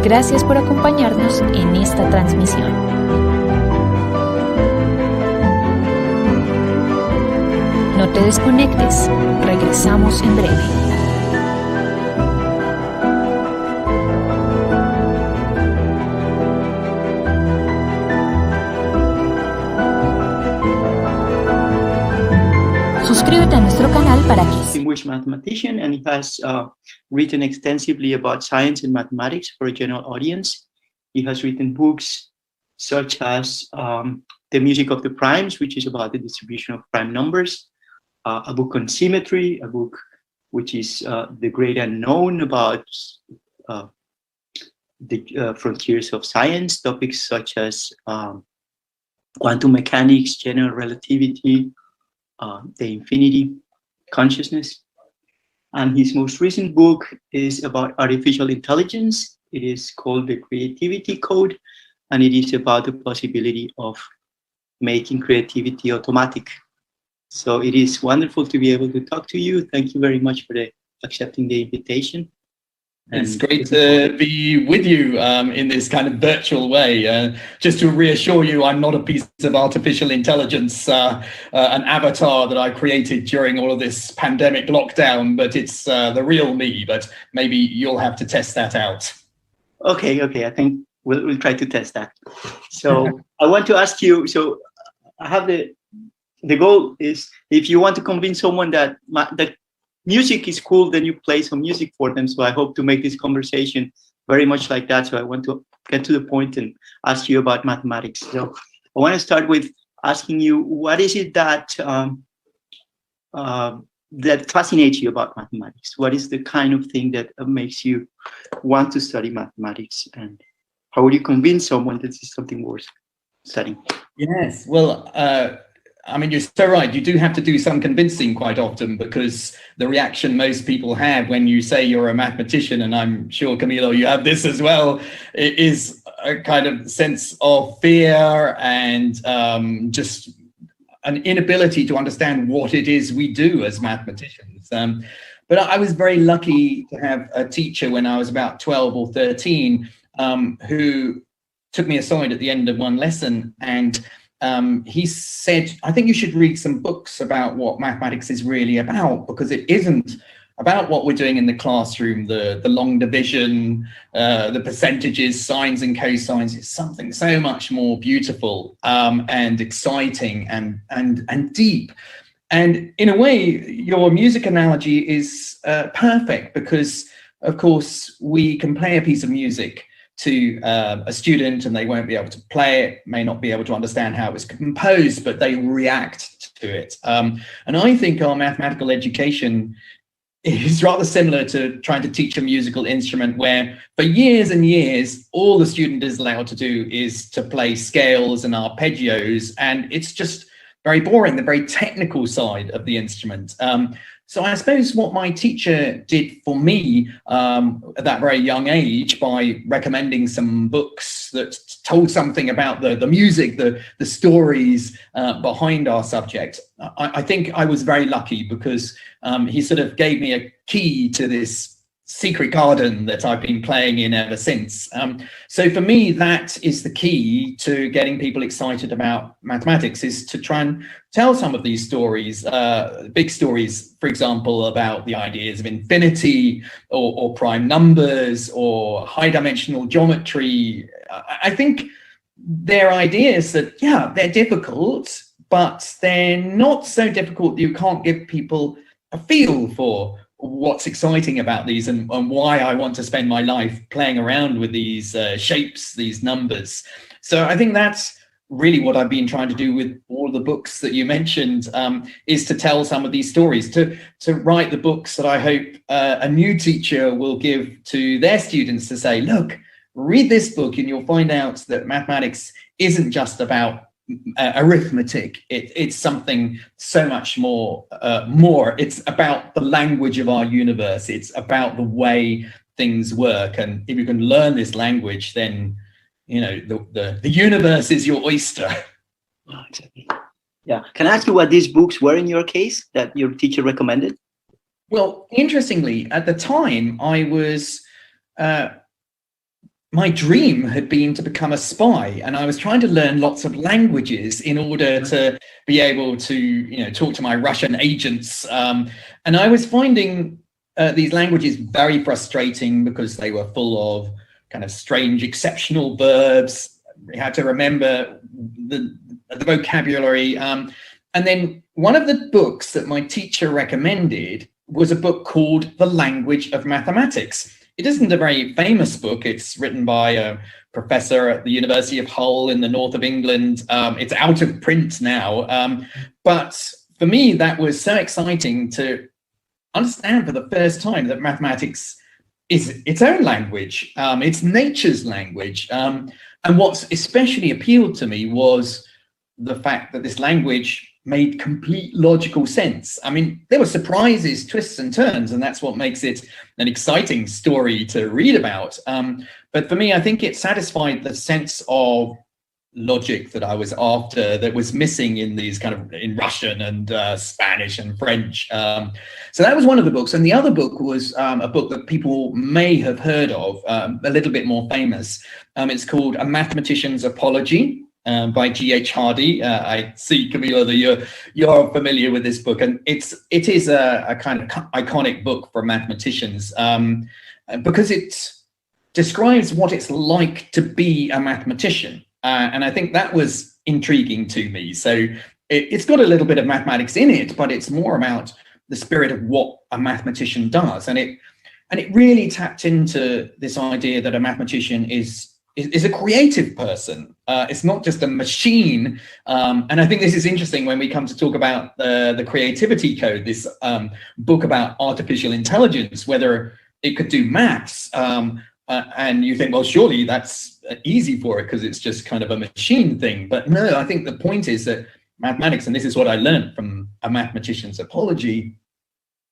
Gracias por acompañarnos en esta transmisión. No te desconectes, regresamos en breve. Suscríbete a nuestro canal para que... Distinguished mathematician, and he has written extensively about science and mathematics for a general audience. He has written books such as The Music of the Primes, which is about the distribution of prime numbers, a book on symmetry, a book which is The Great Unknown, about the frontiers of science, topics such as quantum mechanics, general relativity, the infinity, consciousness. And his most recent book is about artificial intelligence. It is called The Creativity Code, and it is about the possibility of making creativity automatic. So it is wonderful to be able to talk to you. Thank you very much for accepting the invitation. It's great to be with you in this kind of virtual way. Just to reassure you, I'm not a piece of artificial intelligence, an avatar that I created during all of this pandemic lockdown, but it's the real me. But maybe you'll have to test that out. Okay. I think we'll try to test that. So I want to ask you, so I have the goal is, if you want to convince someone that music is cool, then you play some music for them. So I hope to make this conversation very much like that. So I want to get to the point and ask you about mathematics. So I want to start with asking you, what is it that that fascinates you about mathematics? What is the kind of thing that makes you want to study mathematics? And how would you convince someone that this is something worth studying? Yes, well, I mean, you're so right. You do have to do some convincing quite often, because the reaction most people have when you say you're a mathematician, and I'm sure, Camilo, you have this as well, is a kind of sense of fear and just an inability to understand what it is we do as mathematicians. But I was very lucky to have a teacher when I was about 12 or 13 who took me aside at the end of one lesson, and he said, I think you should read some books about what mathematics is really about, because it isn't about what we're doing in the classroom, the long division, the percentages, sines and cosines. It's something so much more beautiful and exciting and deep. And in a way, your music analogy is perfect, because, of course, we can play a piece of music to a student and they won't be able to play it, may not be able to understand how it was composed, but they react to it. And I think our mathematical education is rather similar to trying to teach a musical instrument, where for years and years, all the student is allowed to do is to play scales and arpeggios, and it's just very boring, the very technical side of the instrument. So I suppose what my teacher did for me at that very young age, by recommending some books that told something about the music, the stories behind our subject, I think I was very lucky, because he sort of gave me a key to this secret garden that I've been playing in ever since. So for me, that is the key to getting people excited about mathematics, is to try and tell some of these stories, big stories, for example, about the ideas of infinity or prime numbers or high dimensional geometry. I think they're ideas that, yeah, they're difficult, but they're not so difficult that you can't give people a feel for what's exciting about these and why I want to spend my life playing around with these shapes, these numbers. So I think that's really what I've been trying to do with all the books that you mentioned, is to tell some of these stories, to write the books that I hope a new teacher will give to their students, to say, look, read this book and you'll find out that mathematics isn't just about arithmetic. It's something so much more. It's about the language of our universe. It's about the way things work. And if you can learn this language, then you know the universe is your oyster. Oh, exactly. Yeah. Can I ask you what these books were in your case that your teacher recommended? Well, interestingly, at the time I was my dream had been to become a spy, and I was trying to learn lots of languages in order to be able to, you know, talk to my Russian agents. And I was finding these languages very frustrating because they were full of kind of strange, exceptional verbs. You had to remember the vocabulary. And then one of the books that my teacher recommended was a book called The Language of Mathematics. It isn't a very famous book. It's written by a professor at the University of Hull in the north of England. It's out of print now. But for me, that was so exciting to understand for the first time that mathematics is its own language. It's nature's language. And what's especially appealed to me was the fact that this language made complete logical sense. I mean, there were surprises, twists and turns, and that's what makes it an exciting story to read about. But for me, I think it satisfied the sense of logic that I was after, that was missing in these kind of in Russian and Spanish and French. So that was one of the books. And the other book was a book that people may have heard of, a little bit more famous. It's called A Mathematician's Apology. By G.H. Hardy. I see, Camilla, that you're familiar with this book, and it is a kind of iconic book for mathematicians because it describes what it's like to be a mathematician, and I think that was intriguing to me. So it's got a little bit of mathematics in it, but it's more about the spirit of what a mathematician does, and it really tapped into this idea that a mathematician is a creative person. It's not just a machine. And I think this is interesting when we come to talk about the creativity code, this book about artificial intelligence, whether it could do maths. And you think, well, surely that's easy for it because it's just kind of a machine thing. But no, I think the point is that mathematics, and this is what I learned from A Mathematician's Apology,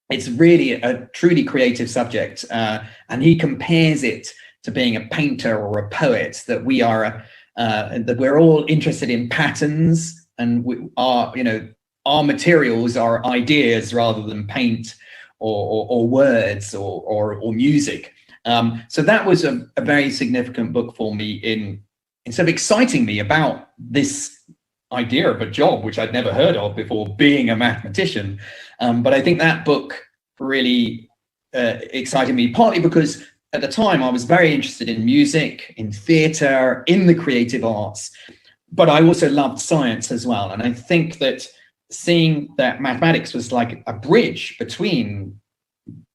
it's really a truly creative subject. And he compares it to being a painter or a poet, that we are that we're all interested in patterns, and our materials are ideas rather than paint or words or music. So that was a very significant book for me in sort of exciting me about this idea of a job which I'd never heard of before, being a mathematician. But I think that book really excited me, partly because at the time, I was very interested in music, in theatre, in the creative arts, but I also loved science as well. And I think that seeing that mathematics was like a bridge between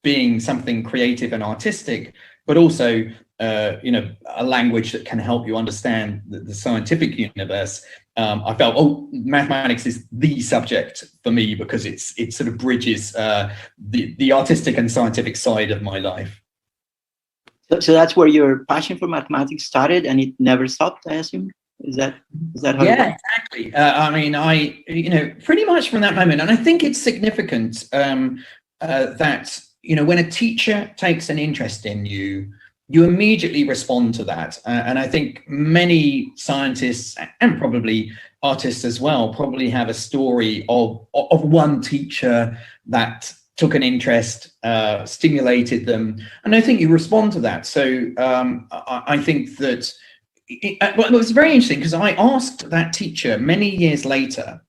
being something creative and artistic, but also, a language that can help you understand the scientific universe. I felt, mathematics is the subject for me because it sort of bridges the artistic and scientific side of my life. So that's where your passion for mathematics started, and it never stopped, I assume? Is that how? Yeah, exactly. I mean, pretty much from that moment, and I think it's significant that, when a teacher takes an interest in you, you immediately respond to that. And I think many scientists, and probably artists as well, probably have a story of one teacher that took an interest, stimulated them, and I think you respond to that. So I think that it was very interesting because I asked that teacher many years later,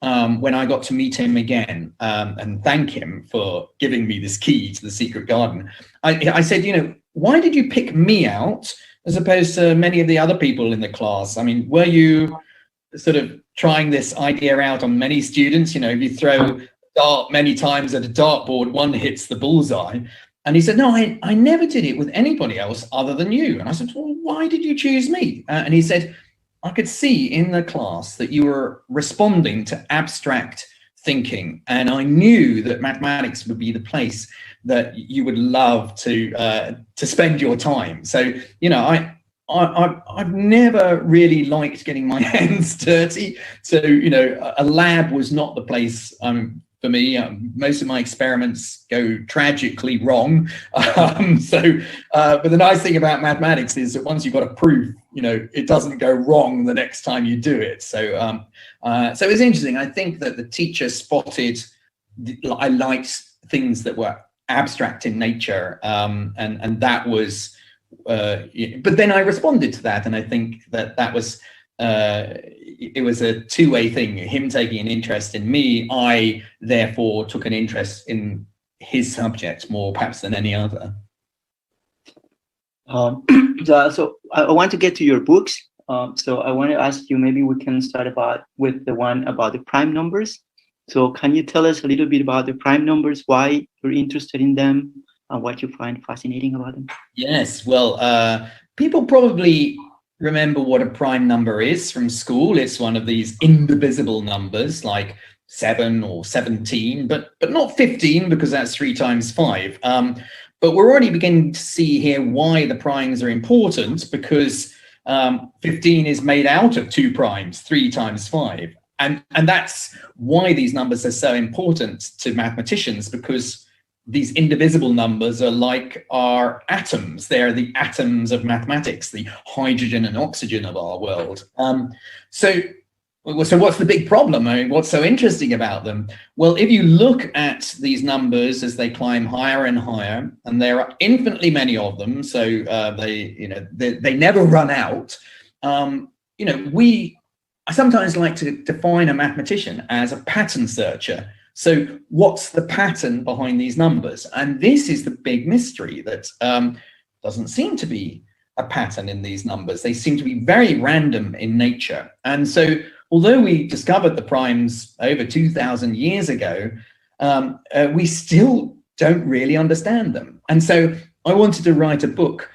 when I got to meet him again and thank him for giving me this key to the secret garden. I said, why did you pick me out as opposed to many of the other people in the class? I mean, were you sort of trying this idea out on many students? If you throw dart many times at a dartboard, one hits the bullseye. And he said, no, I never did it with anybody else other than you. And I said, well, why did you choose me? And he said, I could see in the class that you were responding to abstract thinking, and I knew that mathematics would be the place that you would love to spend your time. So, I've never really liked getting my hands dirty. So, a lab was not the place for me. Most of my experiments go tragically wrong. But the nice thing about mathematics is that once you've got a proof, it doesn't go wrong the next time you do it. So so it's interesting. I think that the teacher spotted I liked things that were abstract in nature, and that was but then I responded to that, and I think that was it was a two-way thing. Him taking an interest in me, I therefore took an interest in his subject more perhaps than any other. So I want to get to your books. So I want to ask you, maybe we can start with the one about the prime numbers. So can you tell us a little bit about the prime numbers, why you're interested in them, and what you find fascinating about them? Yes, well, people probably remember what a prime number is from school. It's one of these indivisible numbers like 7 or 17, but not 15, because that's 3 times 5. But we're already beginning to see here why the primes are important, because 15 is made out of 2 primes, 3 times 5. And that's why these numbers are so important to mathematicians, because these indivisible numbers are like our atoms. They're the atoms of mathematics, the hydrogen and oxygen of our world. So what's the big problem? I mean, what's so interesting about them? Well, if you look at these numbers as they climb higher and higher, and there are infinitely many of them, so they never run out. I sometimes like to define a mathematician as a pattern searcher. So what's the pattern behind these numbers? And this is the big mystery, that doesn't seem to be a pattern in these numbers. They seem to be very random in nature. And so although we discovered the primes over 2,000 years ago, we still don't really understand them. And so I wanted to write a book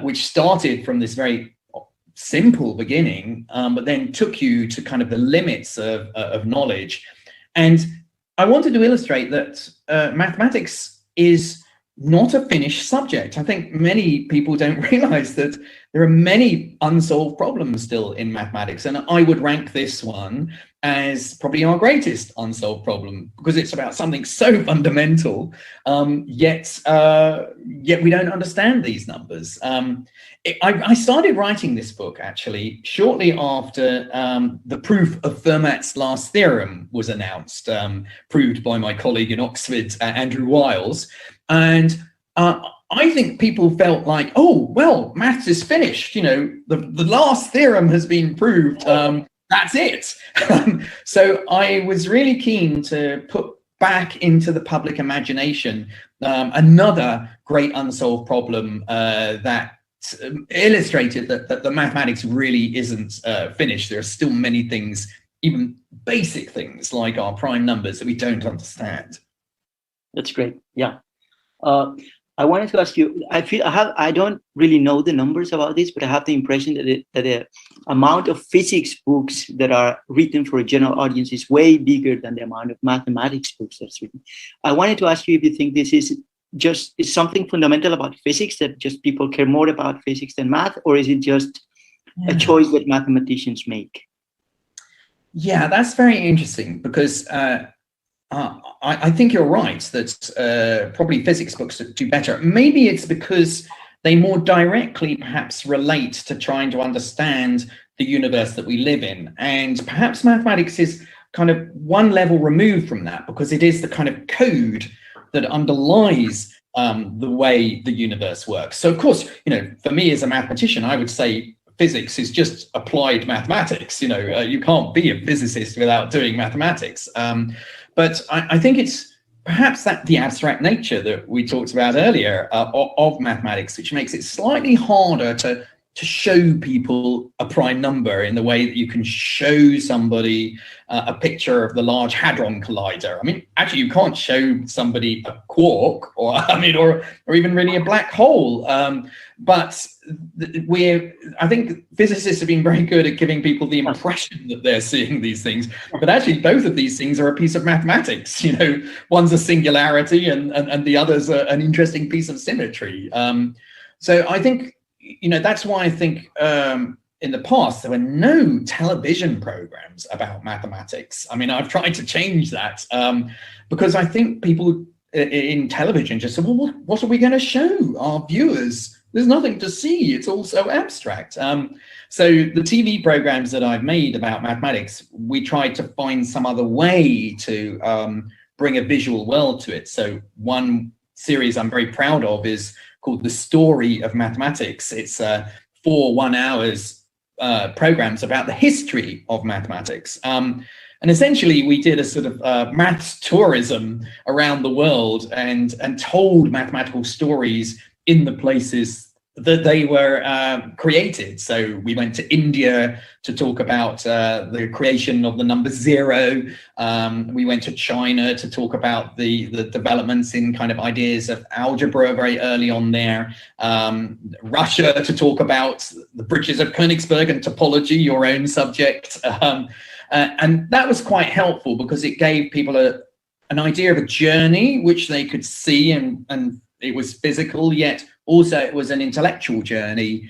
which started from this very simple beginning, but then took you to kind of the limits of knowledge. And I wanted to illustrate that mathematics is not a finished subject. I think many people don't realize that there are many unsolved problems still in mathematics, and I would rank this one as probably our greatest unsolved problem, because it's about something so fundamental, yet we don't understand these numbers. I started writing this book actually shortly after the proof of Fermat's last theorem was announced, proved by my colleague in Oxford, Andrew Wiles. And I think people felt like, oh, well, maths is finished. The last theorem has been proved. That's it. So I was really keen to put back into the public imagination another great unsolved problem that illustrated that the mathematics really isn't finished. There are still many things, even basic things like our prime numbers, that we don't understand. That's great. Yeah. I wanted to ask you, I don't really know the numbers about this, but I have the impression that the amount of physics books that are written for a general audience is way bigger than the amount of mathematics books that's written. I wanted to ask you if you think this is something fundamental about physics, that just people care more about physics than math, or is it just a choice that mathematicians make? Yeah, that's very interesting, because I think you're right that probably physics books do better. Maybe it's because they more directly perhaps relate to trying to understand the universe that we live in. And perhaps mathematics is kind of one level removed from that, because it is the kind of code that underlies the way the universe works. So of course, for me as a mathematician, I would say physics is just applied mathematics. You can't be a physicist without doing mathematics. But I think it's perhaps that the abstract nature that we talked about earlier of mathematics, which makes it slightly harder to show people a prime number in the way that you can show somebody a picture of the Large Hadron Collider. I mean, actually, you can't show somebody a quark, or even really a black hole. But I think physicists have been very good at giving people the impression that they're seeing these things. But actually, both of these things are a piece of mathematics. One's a singularity, and the other's an interesting piece of symmetry. So I think, that's why I think in the past there were no television programs about mathematics. I mean, I've tried to change that because I think people in television just said, well, what are we going to show our viewers? There's nothing to see. It's all so abstract. So the TV programs that I've made about mathematics, we tried to find some other way to bring a visual world to it. So one series I'm very proud of is called The Story of Mathematics. It's 4 1-hour programs about the history of mathematics. And essentially, we did a sort of maths tourism around the world and told mathematical stories in the places that they were created. So we went to India to talk about the creation of the number 0. We went to China to talk about the developments in kind of ideas of algebra very early on there. Russia to talk about the bridges of Königsberg and topology, your own subject. And that was quite helpful because it gave people an idea of a journey which they could see, and it was physical, yet also it was an intellectual journey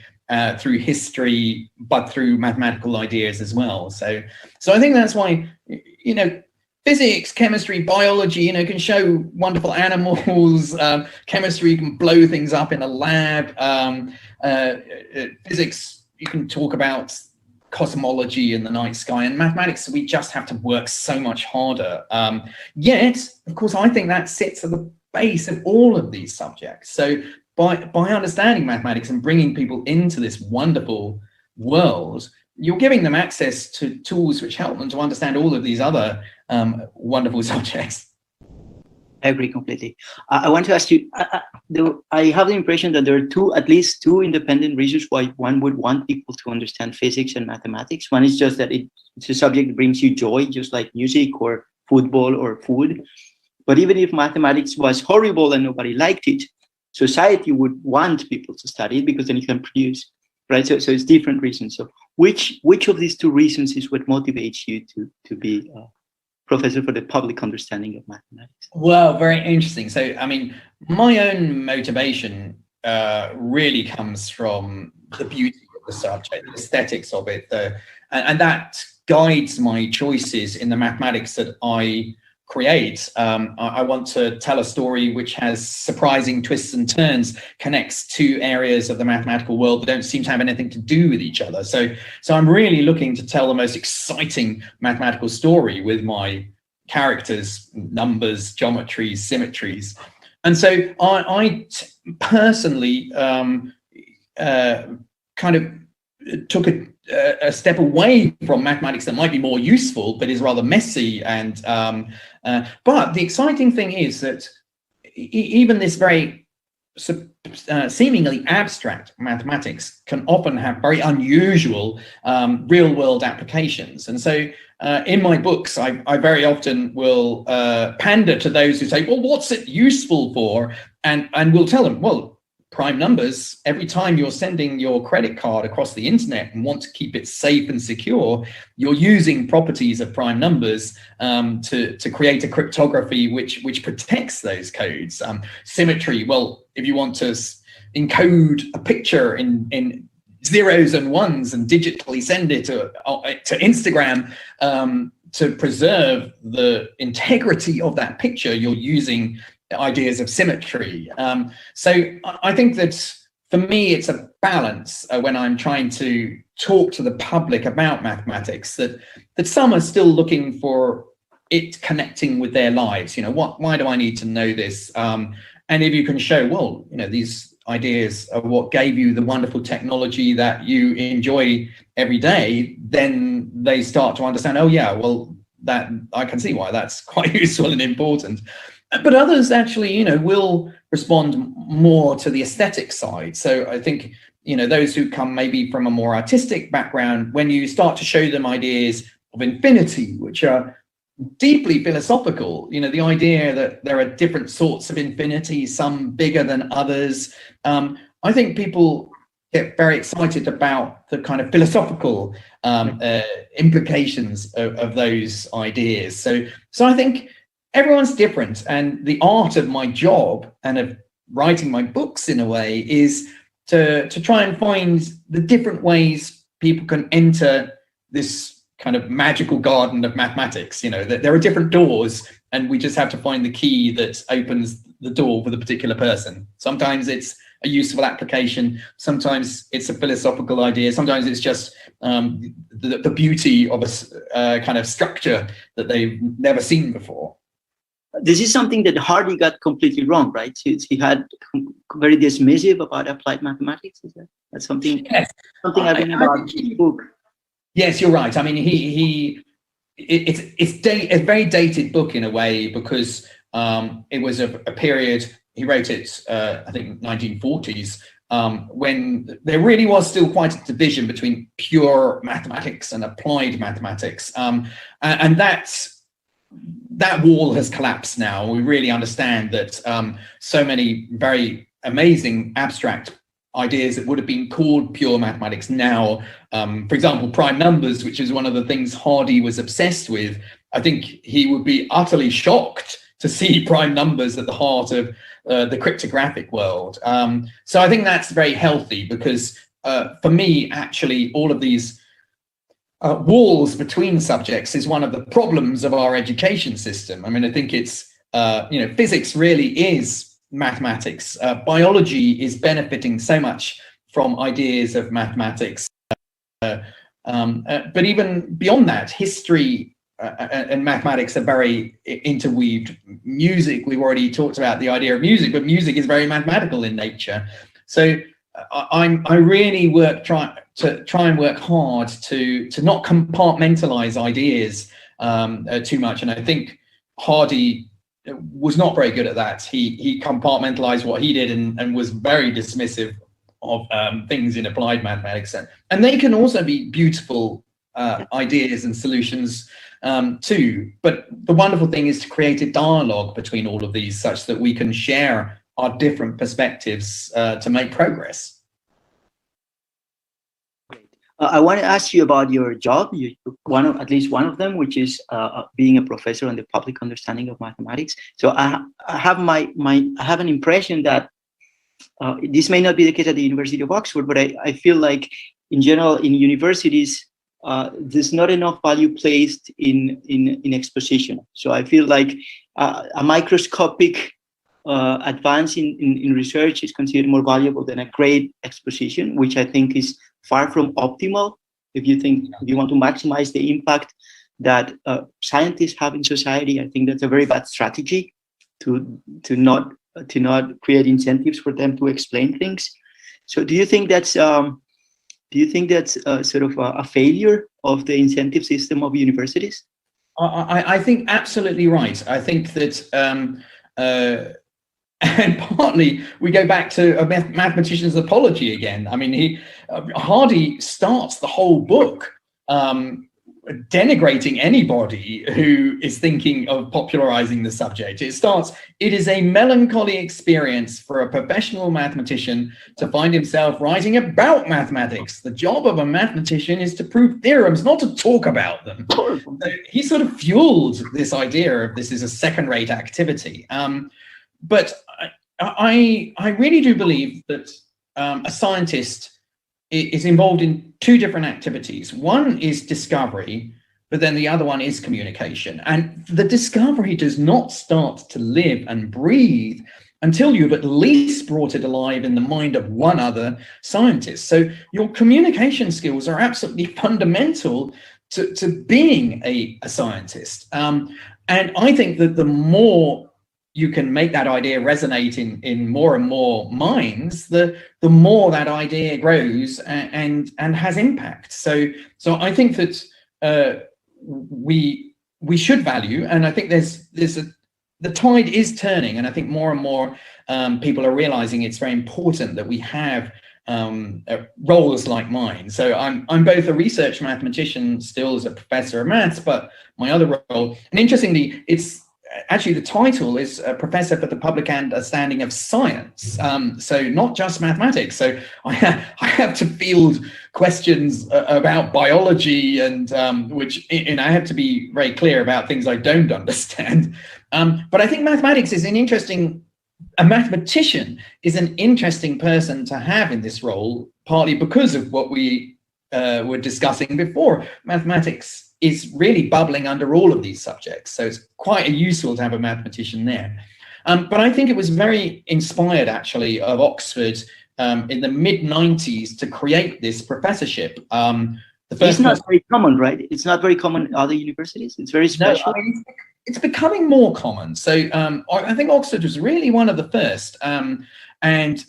through history, but through mathematical ideas as well. So I think that's why, you know, physics, chemistry, biology, you know, can show wonderful animals. Chemistry can blow things up in a lab. Physics, you can talk about cosmology in the night sky, and mathematics, we just have to work so much harder. Yet, of course, I think that sits at the base of all of these subjects. So by understanding mathematics and bringing people into this wonderful world, you're giving them access to tools which help them to understand all of these other wonderful subjects. I agree completely. I want to ask you, I have the impression that there are at least two independent reasons why one would want people to understand physics and mathematics. One is just that it's a subject that brings you joy, just like music or football or food. But even if mathematics was horrible and nobody liked it, society would want people to study it because then you can produce, right? So it's different reasons. So which of these two reasons is what motivates you to be professor for the public understanding of mathematics? Well, very interesting. So, I mean, my own motivation really comes from the beauty of the subject, the aesthetics of it, and that guides my choices in the mathematics that I create. I want to tell a story which has surprising twists and turns, connects two areas of the mathematical world that don't seem to have anything to do with each other. So I'm really looking to tell the most exciting mathematical story with my characters, numbers, geometries, symmetries. And so I personally kind of took a step away from mathematics that might be more useful, but is rather messy. And but the exciting thing is that even this very seemingly abstract mathematics can often have very unusual real-world applications. And so in my books, I very often will pander to those who say, well, what's it useful for? And we'll tell them, well, prime numbers, every time you're sending your credit card across the internet and want to keep it safe and secure, you're using properties of prime numbers to create a cryptography which protects those codes. Symmetry, well, if you want to encode a picture in zeros and ones and digitally send it to Instagram to preserve the integrity of that picture, you're using ideas of symmetry. So I think that for me, it's a balance when I'm trying to talk to the public about mathematics, that some are still looking for it connecting with their lives. You know, why do I need to know this? And if you can show, well, you know, these ideas are what gave you the wonderful technology that you enjoy every day, then they start to understand, oh yeah, well, that I can see why that's quite useful and important. But others actually, you know, will respond more to the aesthetic side. So I think, you know, those who come maybe from a more artistic background, when you start to show them ideas of infinity, which are deeply philosophical, you know, the idea that there are different sorts of infinity, some bigger than others. I think people get very excited about the kind of philosophical implications of those ideas. So I think everyone's different, and the art of my job and of writing my books in a way is to try and find the different ways people can enter this kind of magical garden of mathematics. You know, that there are different doors, and we just have to find the key that opens the door for the particular person. Sometimes it's a useful application, sometimes it's a philosophical idea, sometimes it's just the beauty of a kind of structure that they've never seen before. this is something that Hardy got completely wrong, right? He had very dismissive about applied mathematics. Is that's something? Yes. Something I read about in the book. Yes, you're right. I mean, it's a very dated book in a way, because it was a period, he wrote it, I think 1940s, when there really was still quite a division between pure mathematics and applied mathematics. And that wall has collapsed now. We really understand that so many very amazing abstract ideas that would have been called pure mathematics now, for example, prime numbers, which is one of the things Hardy was obsessed with. I think he would be utterly shocked to see prime numbers at the heart of the cryptographic world. So I think that's very healthy, because for me, actually, all of these walls between subjects is one of the problems of our education system. I mean, I think it's, physics really is mathematics. Biology is benefiting so much from ideas of mathematics. But even beyond that, history and mathematics are very interweaved. Music, we've already talked about the idea of music, but music is very mathematical in nature. So I really try and work hard to not compartmentalize ideas too much. And I think Hardy was not very good at that. He compartmentalized what he did and was very dismissive of things in applied mathematics. And they can also be beautiful ideas and solutions too. But the wonderful thing is to create a dialogue between all of these, such that we can share our different perspectives to make progress. I want to ask you about your job. At least one of them, which is being a professor on the public understanding of mathematics. So I have an impression that this may not be the case at the University of Oxford, but I feel like in general in universities there's not enough value placed in exposition. So I feel like a microscopic advance in research is considered more valuable than a great exposition, which I think is far from optimal. If you want to maximize the impact that scientists have in society, I think that's a very bad strategy to not create incentives for them to explain things. So do you think that's sort of a failure of the incentive system of universities? I think absolutely right. I think that and partly we go back to a mathematician's apology again. I mean, Hardy starts the whole book denigrating anybody who is thinking of popularizing the subject. It is a melancholy experience for a professional mathematician to find himself writing about mathematics. The job of a mathematician is to prove theorems, not to talk about them. So he sort of fueled this idea of this is a second-rate activity. But I really do believe that a scientist is involved in two different activities. One is discovery, but then the other one is communication. And the discovery does not start to live and breathe until you've at least brought it alive in the mind of one other scientist. So your communication skills are absolutely fundamental to being a scientist. And I think that the more you can make that idea resonate in more and more minds, the more that idea grows and has impact. So I think that we should value, and I think the tide is turning, and I think more and more people are realizing it's very important that we have roles like mine. So I'm both a research mathematician still as a professor of maths, but my other role, and interestingly, it's actually the title is a professor for the public understanding of science. So not just mathematics. So I have to field questions about biology and I have to be very clear about things I don't understand. But I think mathematics is a mathematician is an interesting person to have in this role, partly because of what we were discussing before. Mathematics is really bubbling under all of these subjects. So it's quite useful to have a mathematician there. But I think it was very inspired, actually, of Oxford in the mid-90s to create this professorship. It's not very common, right? It's not very common in other universities. It's very special. No, I mean, it's becoming more common. So I think Oxford was really one of the first. And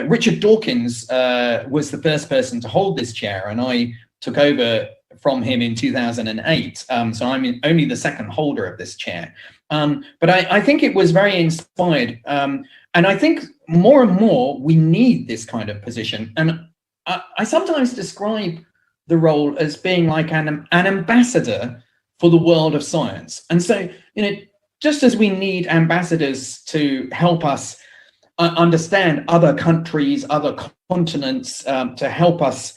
Richard Dawkins was the first person to hold this chair, and I took over from him in 2008. So I'm only the second holder of this chair. But I think it was very inspired. And I think more and more we need this kind of position. And I sometimes describe the role as being like an ambassador for the world of science. And so, just as we need ambassadors to help us understand other countries, other continents, to help us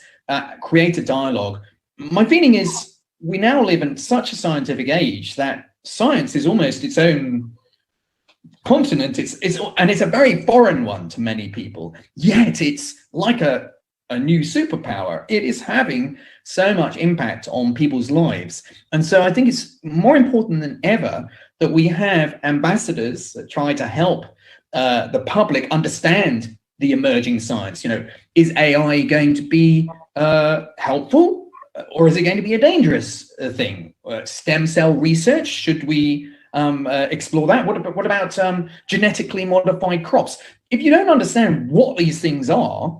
create a dialogue, my feeling is we now live in such a scientific age that science is almost its own continent. And it's a very foreign one to many people, yet it's like a new superpower. It is having so much impact on people's lives. And so I think it's more important than ever that we have ambassadors that try to help the public understand the emerging science. Is AI going to be helpful, or is it going to be a dangerous thing? Stem cell research, should we explore that? What about genetically modified crops? If you don't understand what these things are,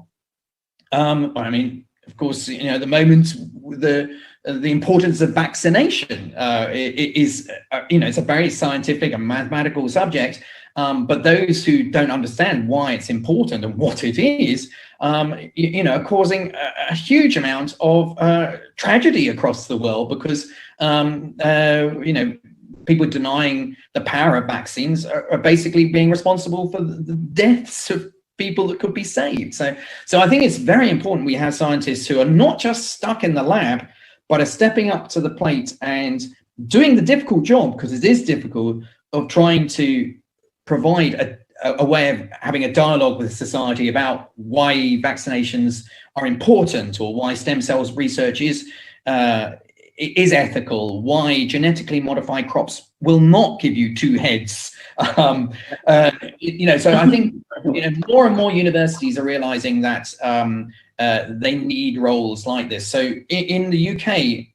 I mean, of course, at the moment, the importance of vaccination is, it's a very scientific and mathematical subject. But those who don't understand why it's important and what it is, are causing a huge amount of tragedy across the world because, people denying the power of vaccines are basically being responsible for the deaths of people that could be saved. So I think it's very important we have scientists who are not just stuck in the lab, but are stepping up to the plate and doing the difficult job, because it is difficult, of trying to provide a way of having a dialogue with society about why vaccinations are important, or why stem cells research is ethical, why genetically modified crops will not give you two heads. So I think more and more universities are realizing that they need roles like this. So in the UK,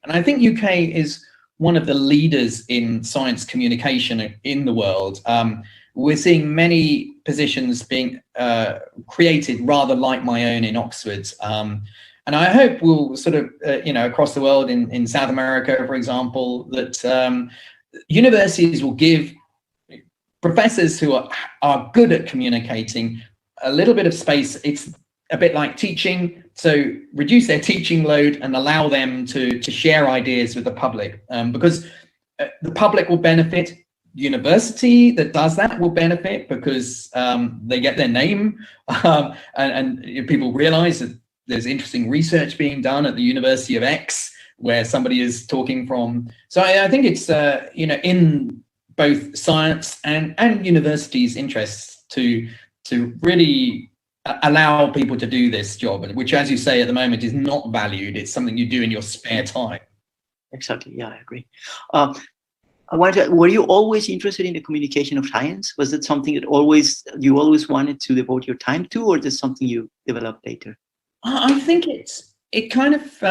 and I think UK is one of the leaders in science communication in the world, we're seeing many positions being created rather like my own in Oxford. And I hope we'll sort of, across the world, in South America, for example, that universities will give professors who are good at communicating a little bit of space. It's a bit like teaching, so reduce their teaching load and allow them to share ideas with the public, because the public will benefit. University that does that will benefit because they get their name, and people realize that there's interesting research being done at the University of X where somebody is talking from. So I think it's in both science and universities' interests to really allow people to do this job, which, as you say, at the moment is not valued. It's something you do in your spare time. Exactly. Yeah, I agree. Were you always interested in the communication of science? Was it something that you always wanted to devote your time to, or is this something you developed later? I think it kind of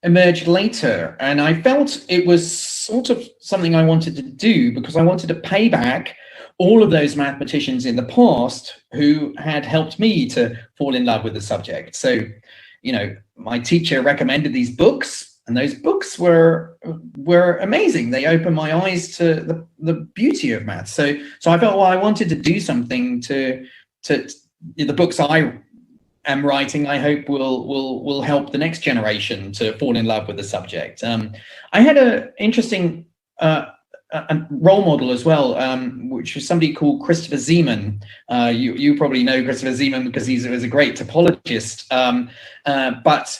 emerged later, and I felt it was sort of something I wanted to do because I wanted to pay back all of those mathematicians in the past who had helped me to fall in love with the subject. So, my teacher recommended these books, and those books were amazing. They opened my eyes to the beauty of math. So I felt, well, I wanted to do something to the books I am writing, I hope will help the next generation to fall in love with the subject. I had an interesting role model as well, which was somebody called Christopher Zeeman. You probably know Christopher Zeeman because he was a great topologist, but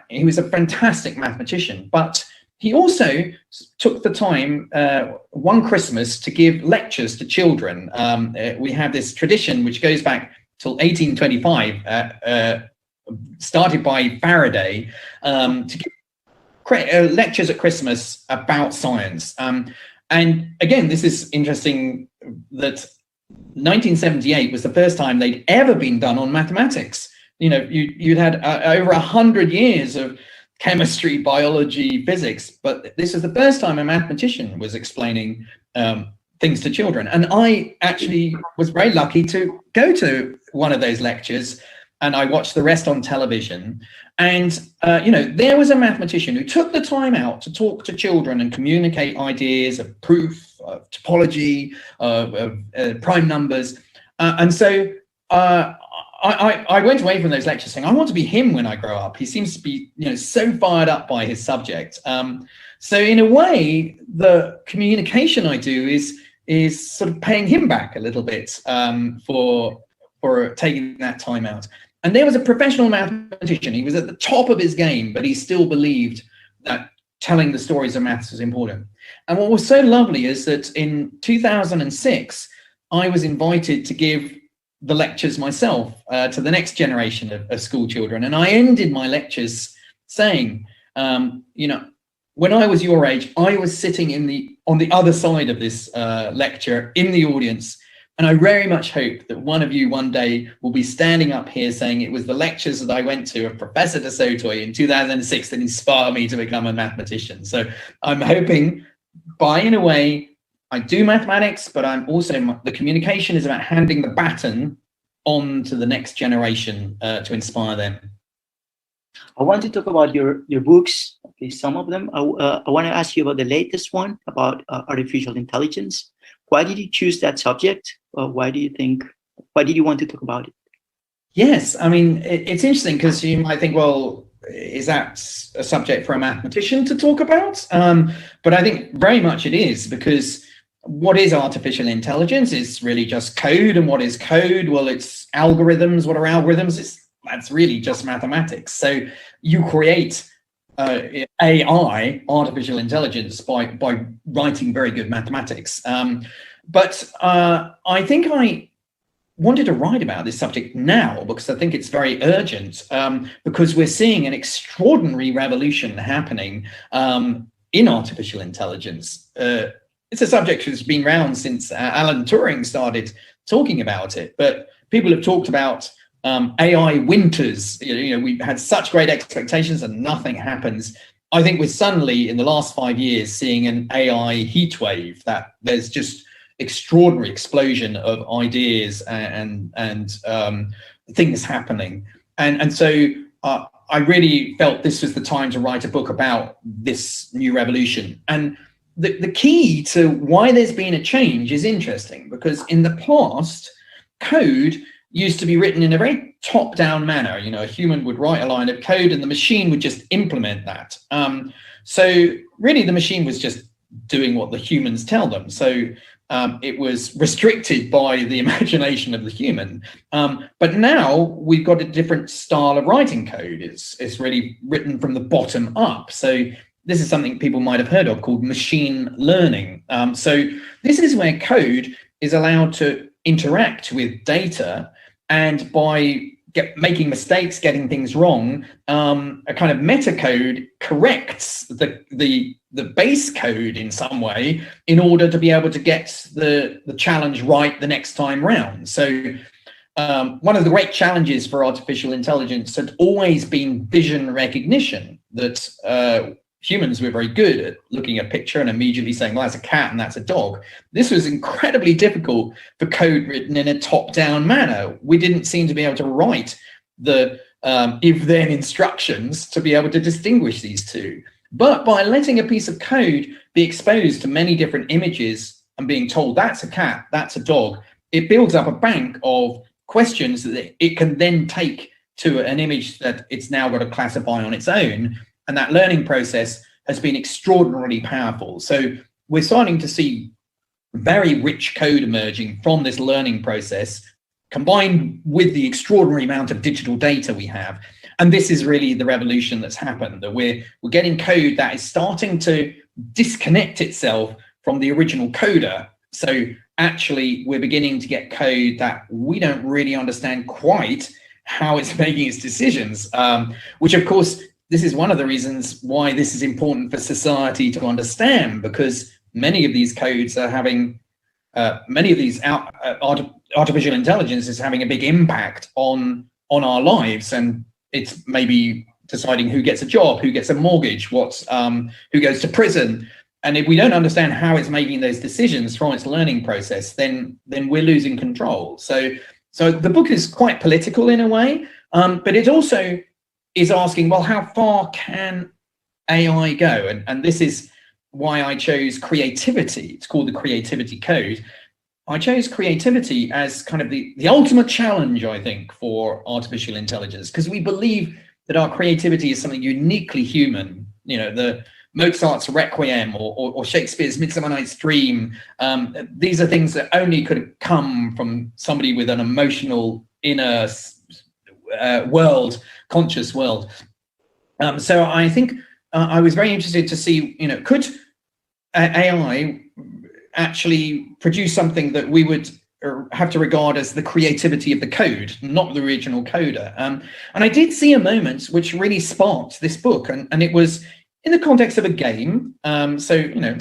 he was a fantastic mathematician. But he also took the time one Christmas to give lectures to children. We have this tradition which goes back till 1825, started by Faraday, to give lectures at Christmas about science. And again, this is interesting that 1978 was the first time they'd ever been done on mathematics. You'd had over 100 years of chemistry, biology, physics, but this is the first time a mathematician was explaining things to children. And I actually was very lucky to go to one of those lectures, and I watched the rest on television. And, you know, there was a mathematician who took the time out to talk to children and communicate ideas of proof, of topology, of prime numbers. And so I went away from those lectures saying, I want to be him when I grow up. He seems to be, you know, so fired up by his subject. So in a way, the communication I do is sort of paying him back a little bit for taking that time out. And there was a professional mathematician. He was at the top of his game, but he still believed that telling the stories of maths was important. And what was so lovely is that in 2006, I was invited to give the lectures myself to the next generation of school children. And I ended my lectures saying, you know, when I was your age, I was sitting on the other side of this lecture in the audience. And I very much hope that one of you one day will be standing up here saying it was the lectures that I went to of Professor de Soto in 2006 that inspired me to become a mathematician. So I'm hoping in a way, I do mathematics, but I'm also, the communication is about handing the baton on to the next generation to inspire them. I want to talk about your books, okay, some of them. I want to ask you about the latest one about artificial intelligence. Why did you choose that subject? Why did you want to talk about it? Yes, I mean, it's interesting because you might think, well, is that a subject for a mathematician to talk about? But I think very much it is, because what is artificial intelligence? It's really just code. And what is code? Well, it's algorithms. What are algorithms? That's really just mathematics. So you create AI, artificial intelligence, by writing very good mathematics. But I think I wanted to write about this subject now because I think it's very urgent, because we're seeing an extraordinary revolution happening in artificial intelligence. It's a subject that's been around since Alan Turing started talking about it, but people have talked about AI winters. You know, we've had such great expectations and nothing happens. I think we're suddenly, in the last 5 years, seeing an AI heat wave, that there's just extraordinary explosion of ideas and things happening. And so I really felt this was the time to write a book about this new revolution. And the key to why there's been a change is interesting, because in the past, code used to be written in a very top-down manner. You know, a human would write a line of code and the machine would just implement that. So really the machine was just doing what the humans tell them. So it was restricted by the imagination of the human. But now we've got a different style of writing code. It's really written from the bottom up. So this is something people might have heard of called machine learning. So this is where code is allowed to interact with data, and by making mistakes, getting things wrong, a kind of meta code corrects the base code in some way in order to be able to get the challenge right the next time round. So one of the great challenges for artificial intelligence had always been vision recognition, that humans were very good at looking at a picture and immediately saying, well, that's a cat and that's a dog. This was incredibly difficult for code written in a top-down manner. We didn't seem to be able to write the if-then instructions to be able to distinguish these two. But by letting a piece of code be exposed to many different images and being told that's a cat, that's a dog, it builds up a bank of questions that it can then take to an image that it's now got to classify on its own. And that learning process has been extraordinarily powerful. So we're starting to see very rich code emerging from this learning process, combined with the extraordinary amount of digital data we have. And this is really the revolution that's happened, that we're getting code that is starting to disconnect itself from the original coder. So actually, we're beginning to get code that we don't really understand quite how it's making its decisions, which of course, this is one of the reasons why this is important for society to understand, because many of these codes are having, many of these artificial intelligence is having a big impact on our lives, and it's maybe deciding who gets a job, who gets a mortgage, who goes to prison. And if we don't understand how it's making those decisions from its learning process, then we're losing control. So the book is quite political in a way, but it also is asking, well, how far can AI go? And this is why I chose creativity. It's called the Creativity Code. I chose creativity as kind of the ultimate challenge, I think, for artificial intelligence, because we believe that our creativity is something uniquely human. You know, the Mozart's Requiem or Shakespeare's Midsummer Night's Dream. These are things that only could come from somebody with an emotional inner world, conscious world. So I think I was very interested to see, you know, could AI actually produce something that we would have to regard as the creativity of the code, not the original coder. And I did see a moment which really sparked this book, and it was in the context of a game. So, you know,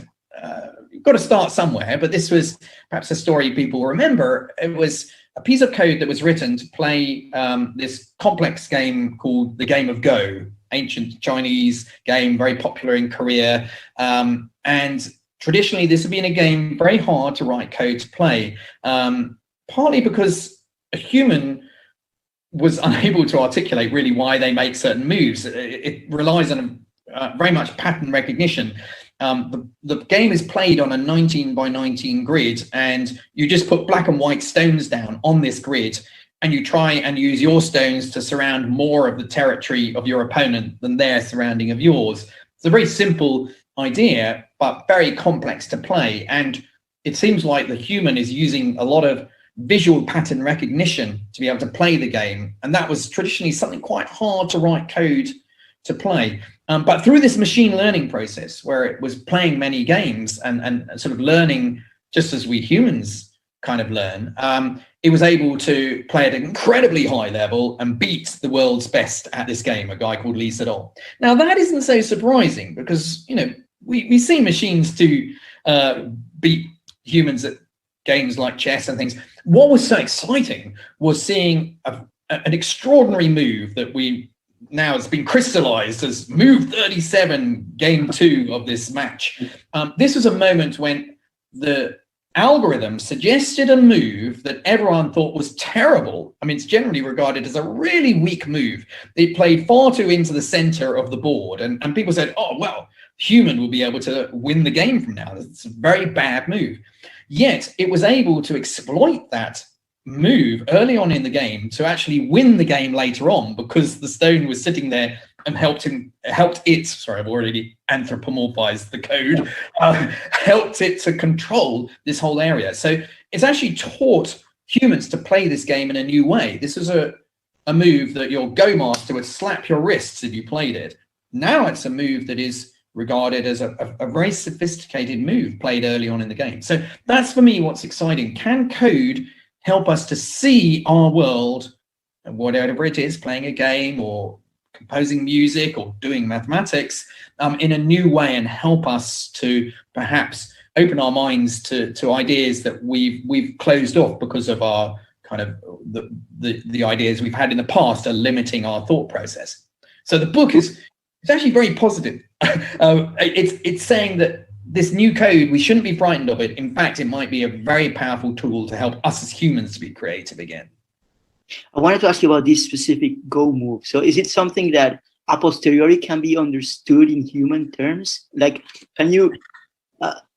you've got to start somewhere, but this was perhaps a story people will remember. It was a piece of code that was written to play this complex game called the Game of Go, ancient Chinese game, very popular in Korea. And traditionally, this had been a game very hard to write code to play, partly because a human was unable to articulate really why they make certain moves. It relies on very much pattern recognition. The game is played on a 19 by 19 grid, and you just put black and white stones down on this grid, and you try and use your stones to surround more of the territory of your opponent than their surrounding of yours. It's a very simple idea, but very complex to play. And it seems like the human is using a lot of visual pattern recognition to be able to play the game. And that was traditionally something quite hard to write code to play. But through this machine learning process, where it was playing many games and sort of learning just as we humans kind of learn, it was able to play at an incredibly high level and beat the world's best at this game, a guy called Lee Sedol. Now, that isn't so surprising because, you know, we see machines to beat humans at games like chess and things. What was so exciting was seeing an extraordinary move that we now has been crystallized as move 37, game 2 of this match. This was a moment when the algorithm suggested a move that everyone thought was terrible. I mean, it's generally regarded as a really weak move. It played far too into the center of the board, and people said, oh, well, human will be able to win the game from now. It's a very bad move. Yet it was able to exploit that move early on in the game to actually win the game later on, because the stone was sitting there and helped it, sorry, I've already anthropomorphized the code, helped it to control this whole area. So it's actually taught humans to play this game in a new way. This was a move that your Go master would slap your wrists if you played it. Now it's a move that is regarded as a very sophisticated move played early on in the game. So that's, for me, what's exciting. Can code help us to see our world, whatever it is, playing a game or composing music or doing mathematics, in a new way, and help us to perhaps open our minds to ideas that we've closed off because of our kind of the ideas we've had in the past are limiting our thought process. So the book it's actually very positive. It's saying that this new code, we shouldn't be frightened of it. In fact, it might be a very powerful tool to help us as humans to be creative again. I wanted to ask you about this specific Go move. So is it something that a posteriori can be understood in human terms? Like, can you,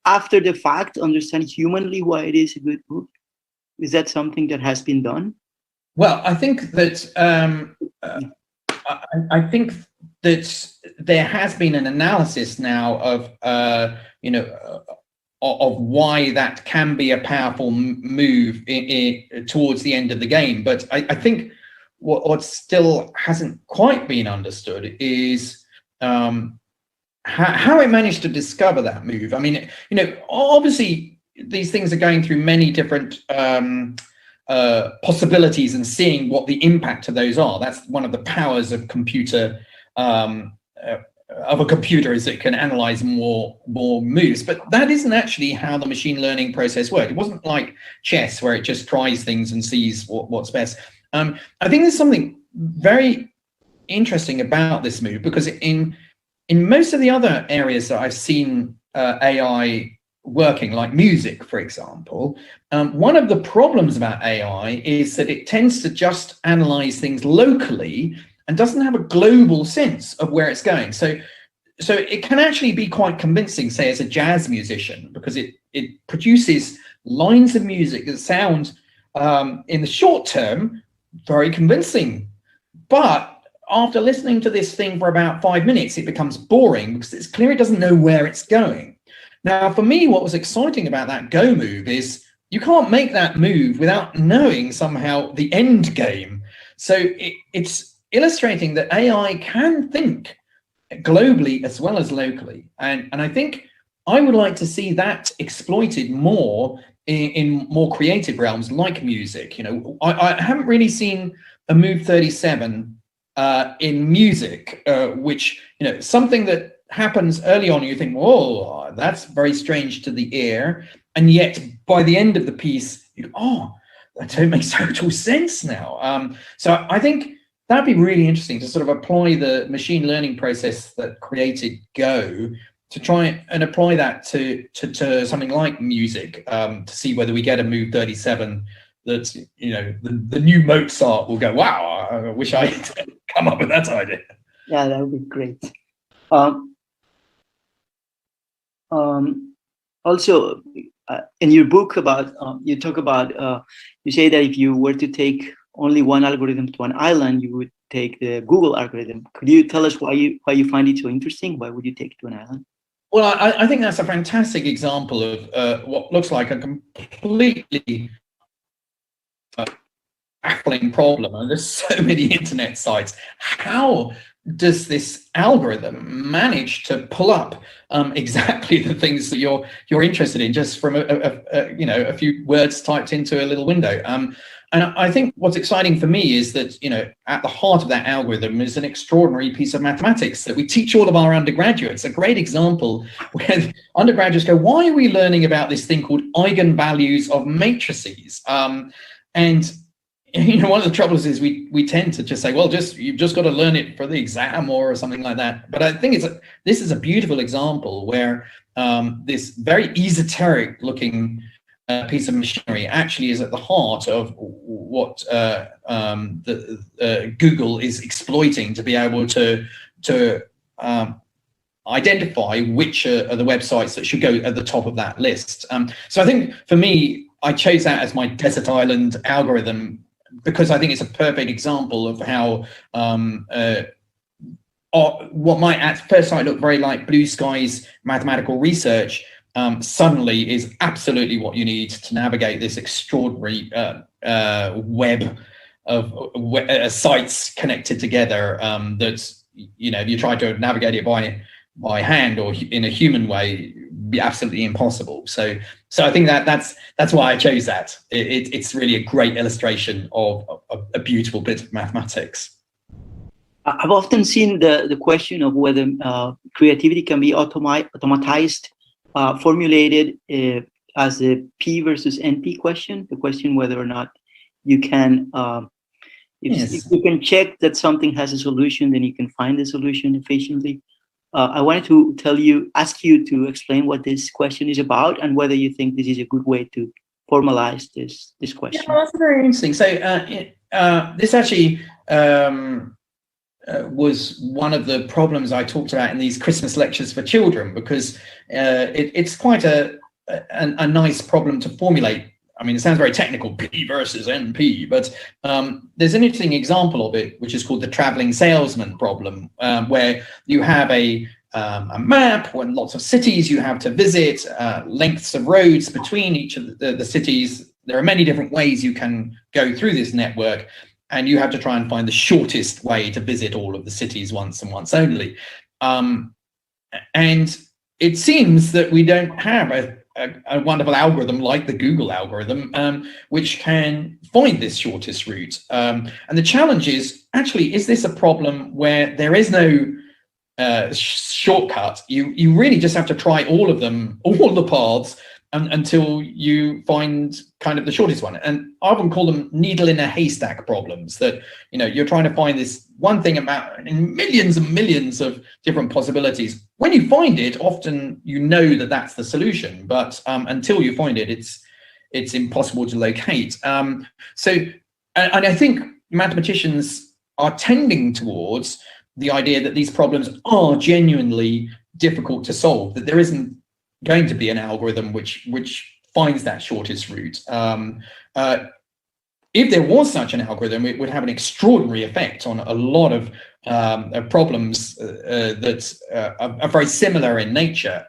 after the fact, understand humanly why it is a good move? Is that something that has been done? Well, I think that I think that there has been an analysis now of of why that can be a powerful move towards the end of the game. But I think what still hasn't quite been understood is how it managed to discover that move. I mean, obviously these things are going through many different possibilities and seeing what the impact of those are. That's one of the powers of a computer, is it can analyze more moves. But that isn't actually how the machine learning process worked. It wasn't like chess where it just tries things and sees what's best. I think there's something very interesting about this move, because in most of the other areas that I've seen AI working, like music, for example, one of the problems about AI is that it tends to just analyze things locally and doesn't have a global sense of where it's going. So it can actually be quite convincing, say, as a jazz musician, because it produces lines of music that sound, in the short term, very convincing. But after listening to this thing for about 5 minutes, it becomes boring because it's clear it doesn't know where it's going. Now, for me, what was exciting about that Go move is you can't make that move without knowing somehow the end game. So it's illustrating that AI can think globally as well as locally. And I think I would like to see that exploited more in more creative realms like music. You know, I haven't really seen a Move 37 in music, which, you know, something that happens early on, you think, whoa, that's very strange to the ear. And yet by the end of the piece, you go, oh, that makes total sense now. So I think that'd be really interesting to sort of apply the machine learning process that created Go to try and apply that to something like music, to see whether we get a Move 37 that's, you know, the new Mozart will go, wow, I wish I had come up with that idea. Yeah, that would be great. Also, in your book about, you talk about, you say that if you were to take only one algorithm to an island, you would take the Google algorithm. Could you tell us why you find it so interesting? Why would you take it to an island? Well, I think that's a fantastic example of what looks like a completely baffling problem. And there's so many internet sites. How does this algorithm manage to pull up exactly the things that you're interested in just from a few words typed into a little window? And I think what's exciting for me is that, you know, at the heart of that algorithm is an extraordinary piece of mathematics that we teach all of our undergraduates. A great example where undergraduates go, why are we learning about this thing called eigenvalues of matrices? And you know, one of the troubles is we tend to just say, well, you've just got to learn it for the exam or something like that. But I think this is a beautiful example where this very esoteric looking piece of machinery actually is at the heart of what Google is exploiting to be able to identify which are the websites that should go at the top of that list. So I think for me, I chose that as my desert island algorithm because I think it's a perfect example of how what might at first sight look very like blue skies mathematical research suddenly is absolutely what you need to navigate this extraordinary web of sites connected together that's, you know, if you try to navigate it by hand or in a human way, be absolutely impossible. So I think that's why I chose that. It's really a great illustration of a beautiful bit of mathematics. I've often seen the question of whether creativity can be automatized, formulated as a P versus NP question, the question whether or not you can, if you can check that something has a solution, then you can find the solution efficiently. I wanted to ask you to explain what this question is about and whether you think this is a good way to formalize this question. Yeah, that's very interesting. So this actually was one of the problems I talked about in these Christmas lectures for children, because it's quite a nice problem to formulate. I mean, it sounds very technical, P versus NP, but there's an interesting example of it, which is called the traveling salesman problem, where you have a map and lots of cities you have to visit, lengths of roads between each of the cities. There are many different ways you can go through this network, and you have to try and find the shortest way to visit all of the cities once and once only. And it seems that we don't have a wonderful algorithm like the Google algorithm, which can find this shortest route. And the challenge is, actually, is this a problem where there is no shortcut? You really just have to try all of them, all the paths, until you find kind of the shortest one. And I often call them needle in a haystack problems, that, you know, you're trying to find this one thing about in millions and millions of different possibilities. When you find it, often you know that that's the solution, but until you find it, it's impossible to locate. And I think mathematicians are tending towards the idea that these problems are genuinely difficult to solve, that there isn't going to be an algorithm which finds that shortest route. If there was such an algorithm, it would have an extraordinary effect on a lot of problems that are very similar in nature.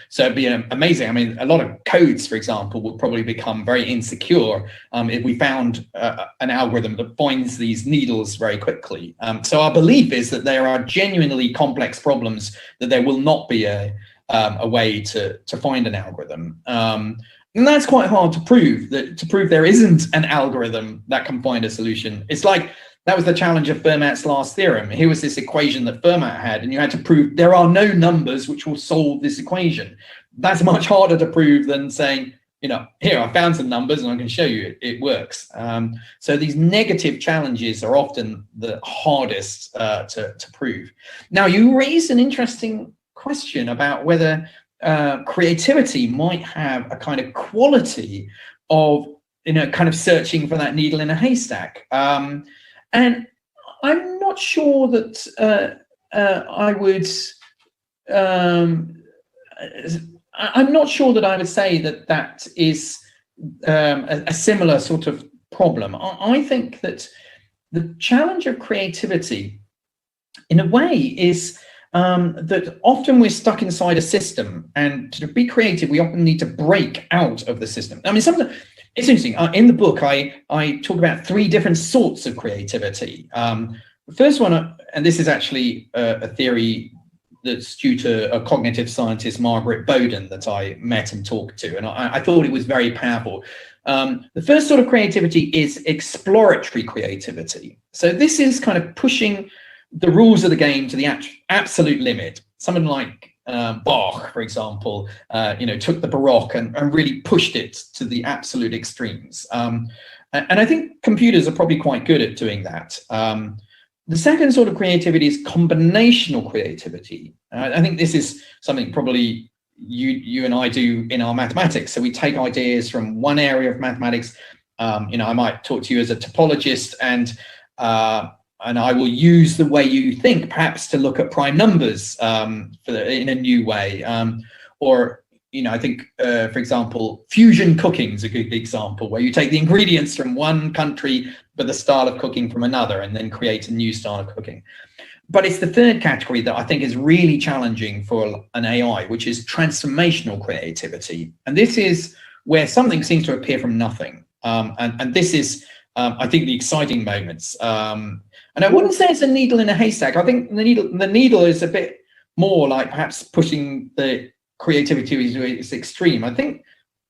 So it'd be amazing. I mean, a lot of codes, for example, would probably become very insecure if we found an algorithm that finds these needles very quickly. So our belief is that there are genuinely complex problems that there will not be a way to find an algorithm. And that's quite hard to prove, there isn't an algorithm that can find a solution. It's like, that was the challenge of Fermat's last theorem. Here was this equation that Fermat had, and you had to prove there are no numbers which will solve this equation. That's much harder to prove than saying, you know, here, I found some numbers and I can show you it works. So these negative challenges are often the hardest to prove. Now, you raised an interesting question about whether creativity might have a kind of quality of, you know, kind of searching for that needle in a haystack. And I'm not sure that I would. I'm not sure that I would say that is a similar sort of problem. I think that the challenge of creativity, in a way, is that often we're stuck inside a system, and to be creative, we often need to break out of the system. I mean, it's interesting. In the book, I talk about 3 different sorts of creativity. The first one, and this is actually a theory that's due to a cognitive scientist, Margaret Bowden, that I met and talked to, and I thought it was very powerful. The first sort of creativity is exploratory creativity. So this is kind of pushing the rules of the game to the absolute limit. Someone like Bach, for example, you know, took the Baroque and really pushed it to the absolute extremes. And I think computers are probably quite good at doing that. The second sort of creativity is combinational creativity. I think this is something probably you and I do in our mathematics. So we take ideas from one area of mathematics. You know, I might talk to you as a topologist, and I will use the way you think, perhaps, to look at prime numbers in a new way. Or, you know, I think, for example, fusion cooking is a good example, where you take the ingredients from one country, but the style of cooking from another, and then create a new style of cooking. But it's the third category that I think is really challenging for an AI, which is transformational creativity. And this is where something seems to appear from nothing. And this is, I think, the exciting moments. And I wouldn't say it's a needle in a haystack. I think the needle is a bit more like perhaps pushing the creativity to its extreme. I think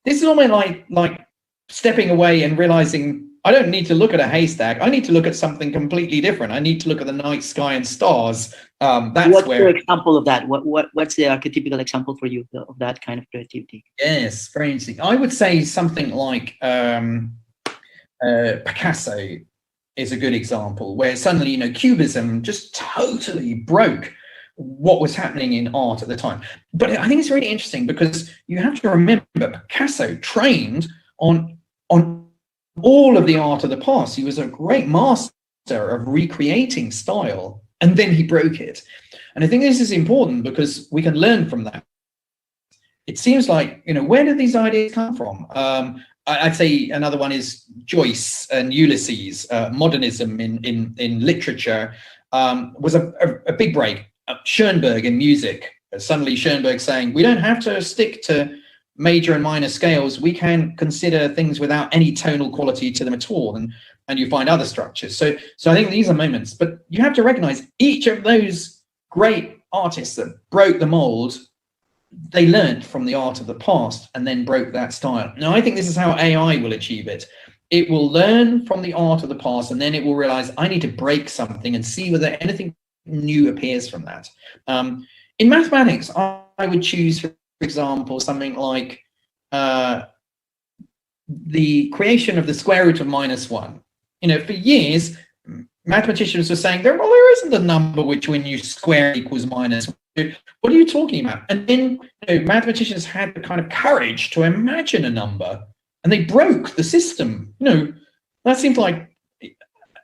this is almost like stepping away and realizing, I don't need to look at a haystack. I need to look at something completely different. I need to look at the night sky and stars. What's your example of that? What's the archetypical example for you of that kind of creativity? Yes, very interesting. I would say something like Picasso is a good example, where suddenly, you know, Cubism just totally broke what was happening in art at the time. But I think it's really interesting because you have to remember Picasso trained on all of the art of the past. He was a great master of recreating style, and then he broke it. And I think this is important because we can learn from that. It seems like, you know, where did these ideas come from? I'd say another one is Joyce and Ulysses. Modernism in literature was a big break. Schoenberg in music. Suddenly Schoenberg saying, we don't have to stick to major and minor scales. We can consider things without any tonal quality to them at all. And you find other structures. So I think these are moments, but you have to recognize each of those great artists that broke the mold, they learned from the art of the past and then broke that style. Now, I think this is how AI will achieve it. It will learn from the art of the past, and then it will realize, I need to break something and see whether anything new appears from that. In mathematics, I would choose, for example, something like the creation of the square root of -1. You know, for years, mathematicians were saying, there isn't a number which when you square equals -1. What are you talking about? And then mathematicians had the kind of courage to imagine a number, and they broke the system. That seems like,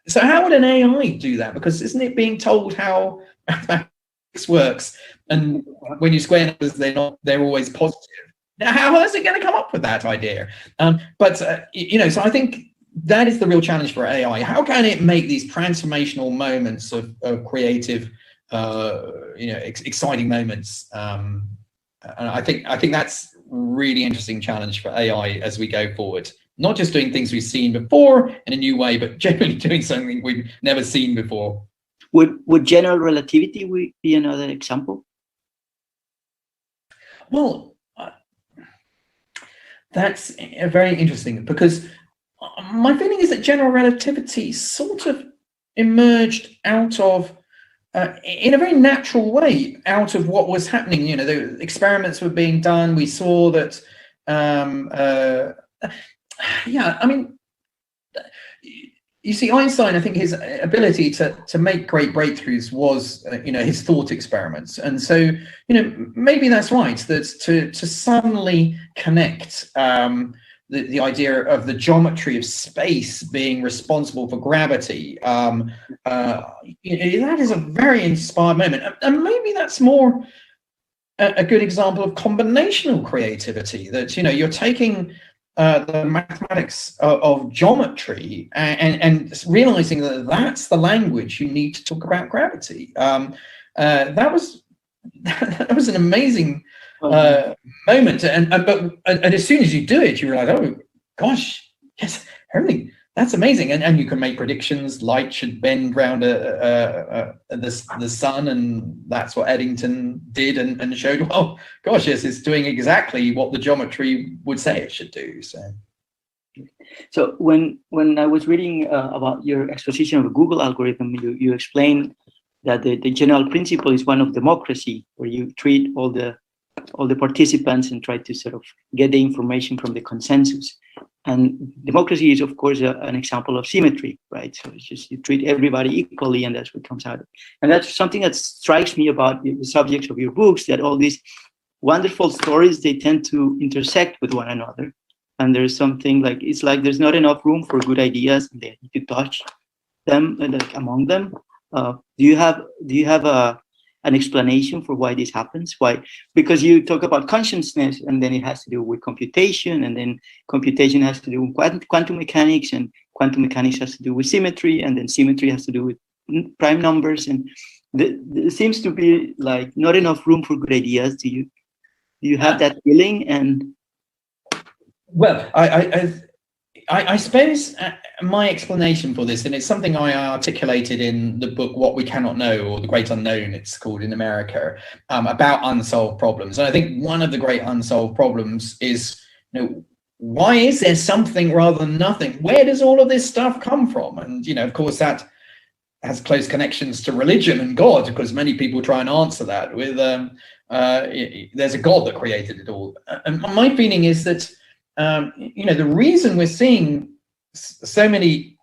so how would an AI do that? Because isn't it being told how mathematics works? And when you square numbers, they're always positive. Now, how is it going to come up with that idea? So I think that is the real challenge for AI. How can it make these transformational moments of creative, exciting moments? And I think that's really interesting challenge for AI as we go forward. Not just doing things we've seen before in a new way, but generally doing something we've never seen before. Would general relativity be another example? Well, that's very interesting, because my feeling is that general relativity sort of emerged out of, in a very natural way, out of what was happening. The experiments were being done. We saw that, you see, Einstein, I think his ability to make great breakthroughs was, his thought experiments. And so, maybe that's right, that to suddenly connect the idea of the geometry of space being responsible for gravity, that is a very inspired moment. And maybe that's more a good example of combinational creativity, that, you're taking the mathematics of geometry and realizing that that's the language you need to talk about gravity. That was an amazing moment, and as soon as you do it, you realize, oh gosh, yes, everything, that's amazing. And you can make predictions. Light should bend around the sun, and that's what Eddington did, and showed, well, gosh, yes, it's doing exactly what the geometry would say it should do. So when I was reading about your exposition of a Google algorithm, you explained that the general principle is one of democracy, where you treat all the participants and try to sort of get the information from the consensus. And democracy is, of course, an example of symmetry, right? So it's just you treat everybody equally, and that's what comes out. And that's something that strikes me about the subjects of your books, that all these wonderful stories, they tend to intersect with one another. And there's something like, it's like there's not enough room for good ideas, and they need to touch them among them. Do you have an explanation for why this happens? Why? Because you talk about consciousness, and then it has to do with computation, and then computation has to do with quantum mechanics, and quantum mechanics has to do with symmetry, and then symmetry has to do with prime numbers, and there seems to be like not enough room for good ideas. Do you have that feeling? And well, I suppose my explanation for this, and it's something I articulated in the book What We Cannot Know, or The Great Unknown, it's called in America, about unsolved problems. And I think one of the great unsolved problems is, why is there something rather than nothing? Where does all of this stuff come from? And, of course, that has close connections to religion and God, because many people try and answer that with, there's a God that created it all. And my feeling is that, the reason we're seeing so many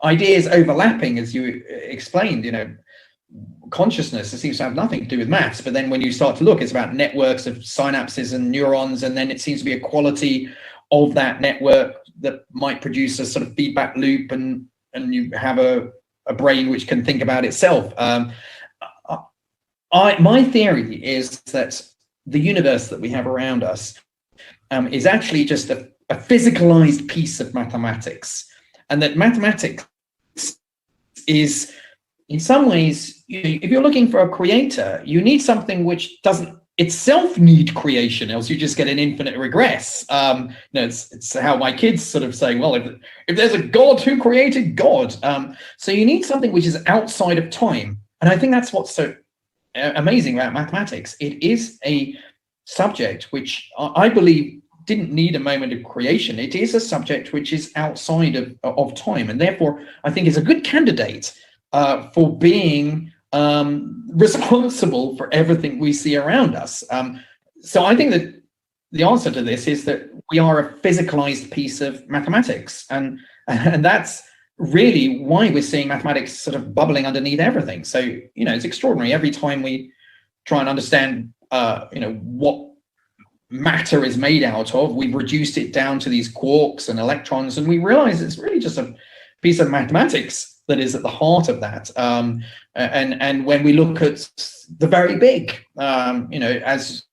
ideas overlapping, as you explained, consciousness, it seems to have nothing to do with maths, but then when you start to look, it's about networks of synapses and neurons, and then it seems to be a quality of that network that might produce a sort of feedback loop, and you have a brain which can think about itself. My theory is that the universe that we have around us is actually just a physicalized piece of mathematics, and that mathematics is, in some ways, if you're looking for a creator, you need something which doesn't itself need creation, else you just get an infinite regress. It's how my kids sort of say, well, if there's a God, who created God? So you need something which is outside of time, and I think that's what's so amazing about mathematics. It is a subject which I believe didn't need a moment of creation. It is a subject which is outside of time, and therefore I think is a good candidate for being responsible for everything we see around us. So I think that the answer to this is that we are a physicalized piece of mathematics, and that's really why we're seeing mathematics sort of bubbling underneath everything. So, you know, it's extraordinary. Every time we try and understand, you know, what matter is made out of, we've reduced it down to these quarks and electrons, and we realize it's really just a piece of mathematics that is at the heart of that. And when we look at the very big, you know, as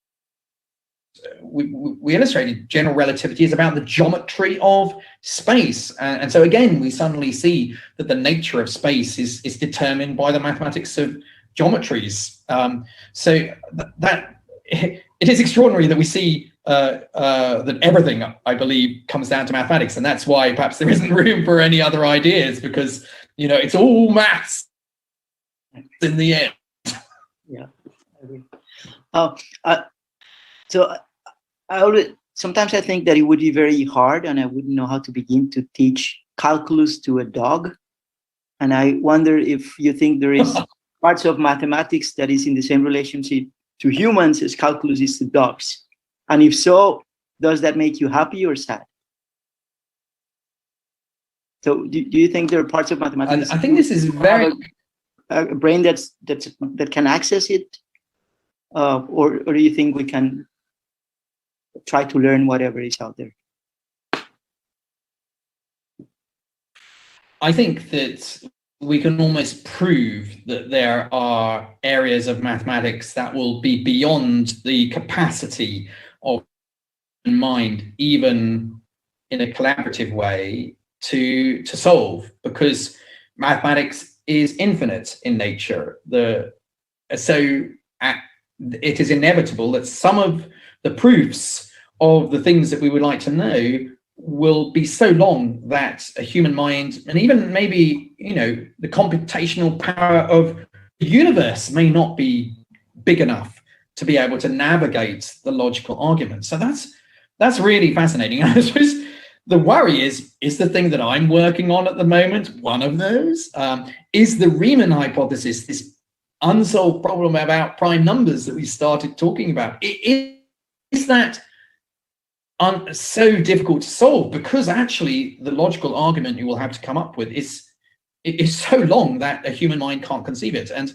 we illustrated, general relativity is about the geometry of space, and so again we suddenly see that the nature of space is determined by the mathematics of geometries. So that it is extraordinary that we see that everything, I believe, comes down to mathematics, and that's why perhaps there isn't room for any other ideas, because, you know, it's all maths in the end. Yeah, I agree. So sometimes I think that it would be very hard, and I wouldn't know how to begin to teach calculus to a dog. And I wonder if you think there is parts of mathematics that is in the same relationship to humans as calculus is to dogs. And if so, does that make you happy or sad? So do you think there are parts of mathematics? I think this is very... a brain that can access it? Or do you think we can try to learn whatever is out there? I think that we can almost prove that there are areas of mathematics that will be beyond the capacity of the mind, even in a collaborative way, to solve, because mathematics is infinite in nature. So it is inevitable that some of the proofs of the things that we would like to know will be so long that a human mind, and even maybe, you know, the computational power of the universe may not be big enough to be able to navigate the logical argument. So that's really fascinating. I suppose the worry is the thing that I'm working on at the moment, one of those, is the Riemann hypothesis, this unsolved problem about prime numbers that we started talking about. Is that so difficult to solve, because actually the logical argument you will have to come up with is so long that a human mind can't conceive it. And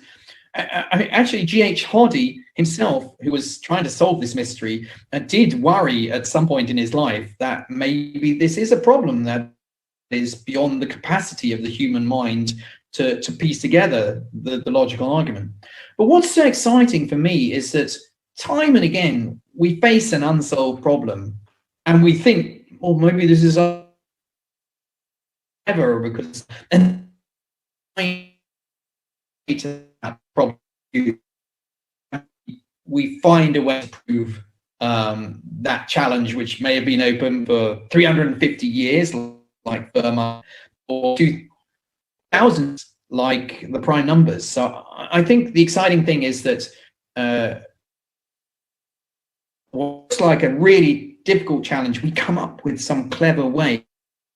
I mean, actually, G.H. Hardy himself, who was trying to solve this mystery, did worry at some point in his life that maybe this is a problem that is beyond the capacity of the human mind to piece together the logical argument. But what's so exciting for me is that time and again, we face an unsolved problem and we think, well, maybe this is ever, because and that problem, we find a way to prove that challenge, which may have been open for 350 years, like Fermat, or 2000, like the prime numbers. So I think the exciting thing is that what's like a really difficult challenge, we come up with some clever ways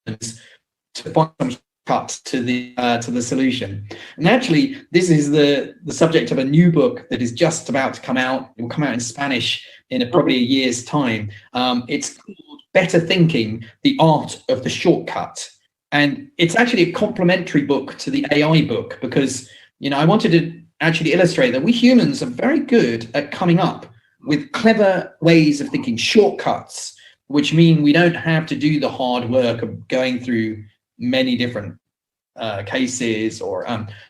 to find some cuts to the solution. And actually, this is the subject of a new book that is just about to come out. It will come out in Spanish in probably a year's time. It's called Better Thinking, The Art of the Shortcut. And it's actually a complementary book to the AI book, because, you know, I wanted to actually illustrate that we humans are very good at coming up with clever ways of thinking, shortcuts, which mean we don't have to do the hard work of going through many different cases. Or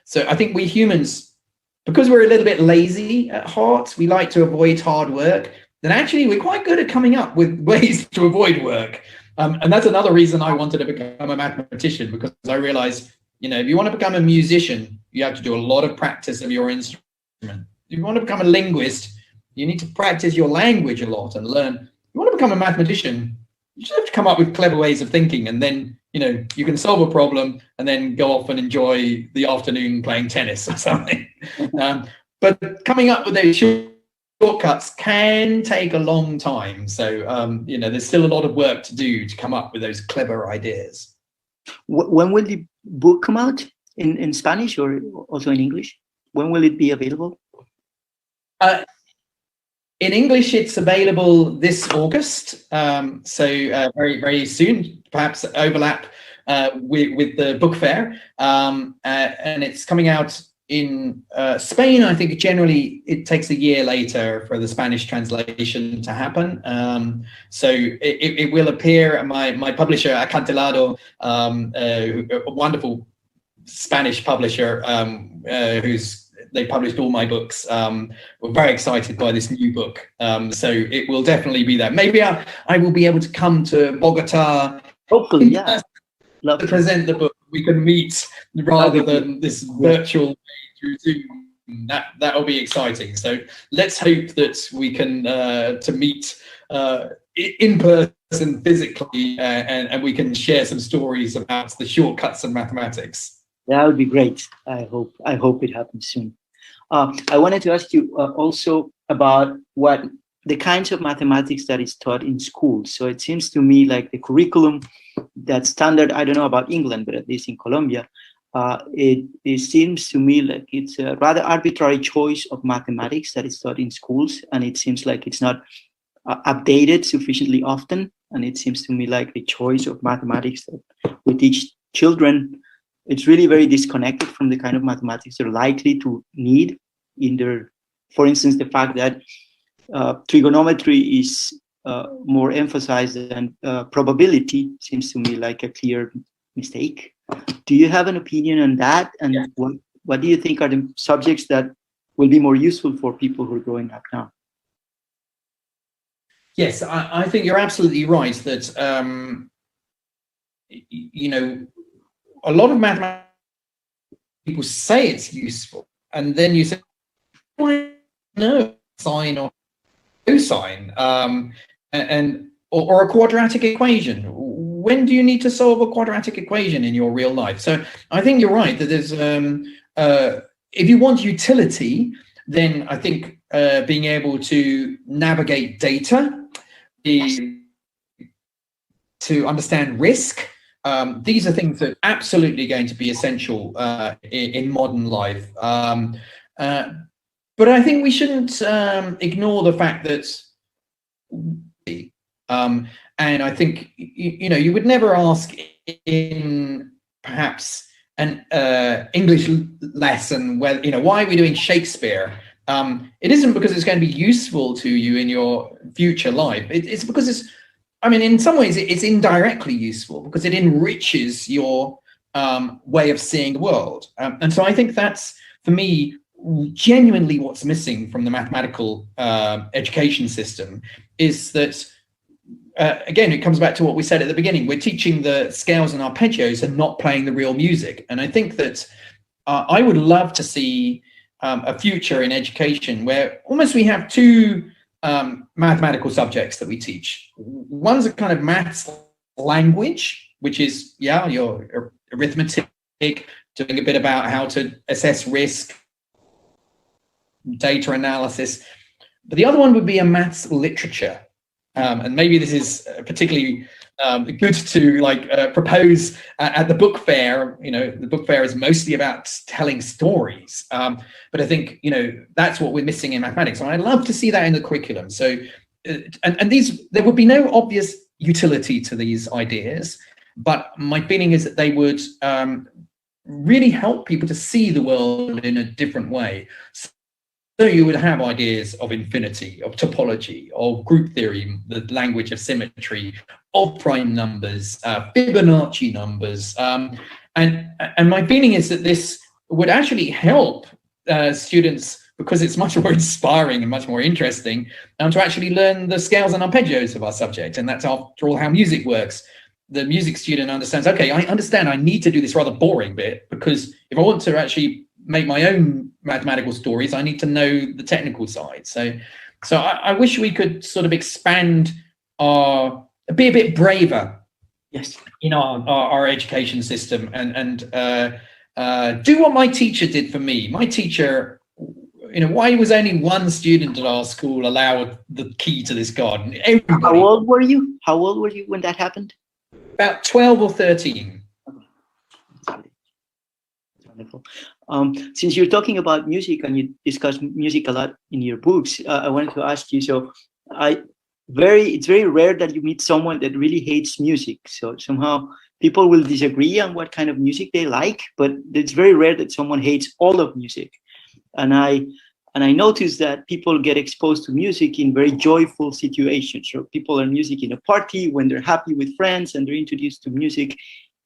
so I think we humans, because we're a little bit lazy at heart, we like to avoid hard work, then actually we're quite good at coming up with ways to avoid work. And that's another reason I wanted to become a mathematician, because I realized, you know, if you want to become a musician, you have to do a lot of practice of your instrument. If you want to become a linguist, you need to practice your language a lot and learn. If you want to become a mathematician, you just have to come up with clever ways of thinking, and then, you know, you can solve a problem and then go off and enjoy the afternoon playing tennis or something. But coming up with those shortcuts can take a long time. So, you know, there's still a lot of work to do to come up with those clever ideas. When will the book come out? In Spanish or also in English? When will it be available? In English, it's available this August, so very, very soon, perhaps overlap with the book fair, and it's coming out in Spain. I think generally it takes a year later for the Spanish translation to happen. So it will appear. My publisher, Acantilado, a wonderful Spanish publisher, they published all my books. We're very excited by this new book. So it will definitely be there. Maybe I will be able to come to Bogota. Hopefully, yeah. Love to present the book. We can meet rather than this virtual way through Zoom. That will be exciting. So let's hope that we can to meet in person physically, and we can share some stories about the shortcuts of mathematics. That would be great. I hope it happens soon. I wanted to ask you also about what the kinds of mathematics that is taught in schools. So it seems to me like the curriculum that's standard, I don't know about England, but at least in Colombia, it seems to me like it's a rather arbitrary choice of mathematics that is taught in schools. And it seems like it's not updated sufficiently often. And it seems to me like the choice of mathematics that we teach children, it's really very disconnected from the kind of mathematics they're likely to need in their, for instance, the fact that trigonometry is more emphasized than probability seems to me like a clear mistake. Do you have an opinion on that? And yeah, what do you think are the subjects that will be more useful for people who are growing up now? Yes, I think you're absolutely right that, you know, a lot of mathematics, people say it's useful, and then you say, well, no, sine or cosine, or a quadratic equation. When do you need to solve a quadratic equation in your real life? So I think you're right that there's, if you want utility, then I think being able to navigate data, to understand risk, these are things that are absolutely going to be essential in modern life. But I think we shouldn't ignore the fact that, and I think, you know, you would never ask in perhaps an English lesson, well, you know, why are we doing Shakespeare? It isn't because it's going to be useful to you in your future life. It's because it's, I mean, in some ways it's indirectly useful because it enriches your way of seeing the world. And so I think that's, for me, genuinely what's missing from the mathematical education system is that, again, it comes back to what we said at the beginning. We're teaching the scales and arpeggios and not playing the real music. And I think that I would love to see a future in education where almost we have two mathematical subjects that we teach. One's a kind of maths language, which is, yeah, your arithmetic, doing a bit about how to assess risk, data analysis. But the other one would be a maths literature. And maybe this is particularly good to propose at the book fair. You know, the book fair is mostly about telling stories. But I think, you know, that's what we're missing in mathematics. And I'd love to see that in the curriculum. So, and there would be no obvious utility to these ideas, but my feeling is that they would really help people to see the world in a different way. So you would have ideas of infinity, of topology, of group theory, the language of symmetry, of prime numbers, Fibonacci numbers. And my feeling is that this would actually help students, because it's much more inspiring and much more interesting, to actually learn the scales and arpeggios of our subject. And that's, after all, how music works. The music student understands, okay, I understand I need to do this rather boring bit, because if I want to actually make my own mathematical stories, I need to know the technical side. So I wish we could sort of expand be a bit braver, yes, in our education system, and do what my teacher did for me. My teacher, you know, why was only one student at our school allowed the key to this garden? Everybody. How old were you? How old were you when that happened? About 12 or 13. Wonderful. Since you're talking about music and you discuss music a lot in your books, I wanted to ask you. So, it's very rare that you meet someone that really hates music. So somehow people will disagree on what kind of music they like, but it's very rare that someone hates all of music. And I noticed that people get exposed to music in very joyful situations. So people are music in a party when they're happy with friends, and they're introduced to music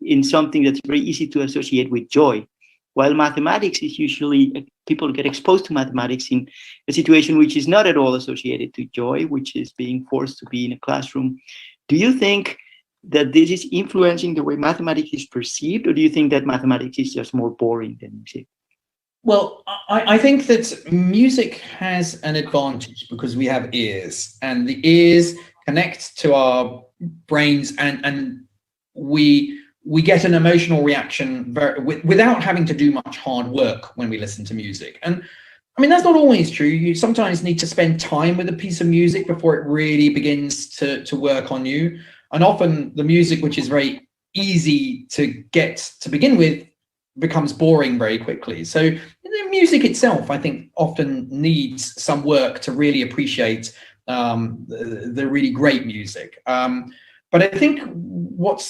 in something that's very easy to associate with joy. While mathematics is usually, people get exposed to mathematics in a situation which is not at all associated to joy, which is being forced to be in a classroom. Do you think that this is influencing the way mathematics is perceived, or do you think that mathematics is just more boring than music? Well, I think that music has an advantage because we have ears, and the ears connect to our brains, and we get an emotional reaction without having to do much hard work when we listen to music. And I mean, that's not always true. You sometimes need to spend time with a piece of music before it really begins to work on you. And often the music, which is very easy to get to begin with, becomes boring very quickly. So the music itself, I think, often needs some work to really appreciate the really great music. But I think what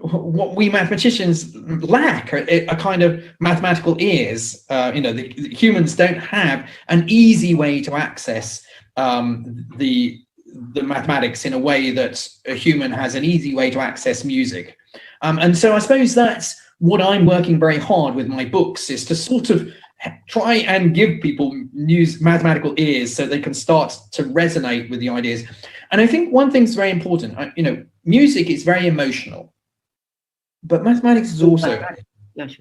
we mathematicians lack are kind of mathematical ears. The humans don't have an easy way to access the mathematics in a way that a human has an easy way to access music. And so I suppose that's what I'm working very hard with my books, is to sort of try and give people mathematical ears so they can start to resonate with the ideas. And I think one thing's very important. Music is very emotional, but mathematics is also, and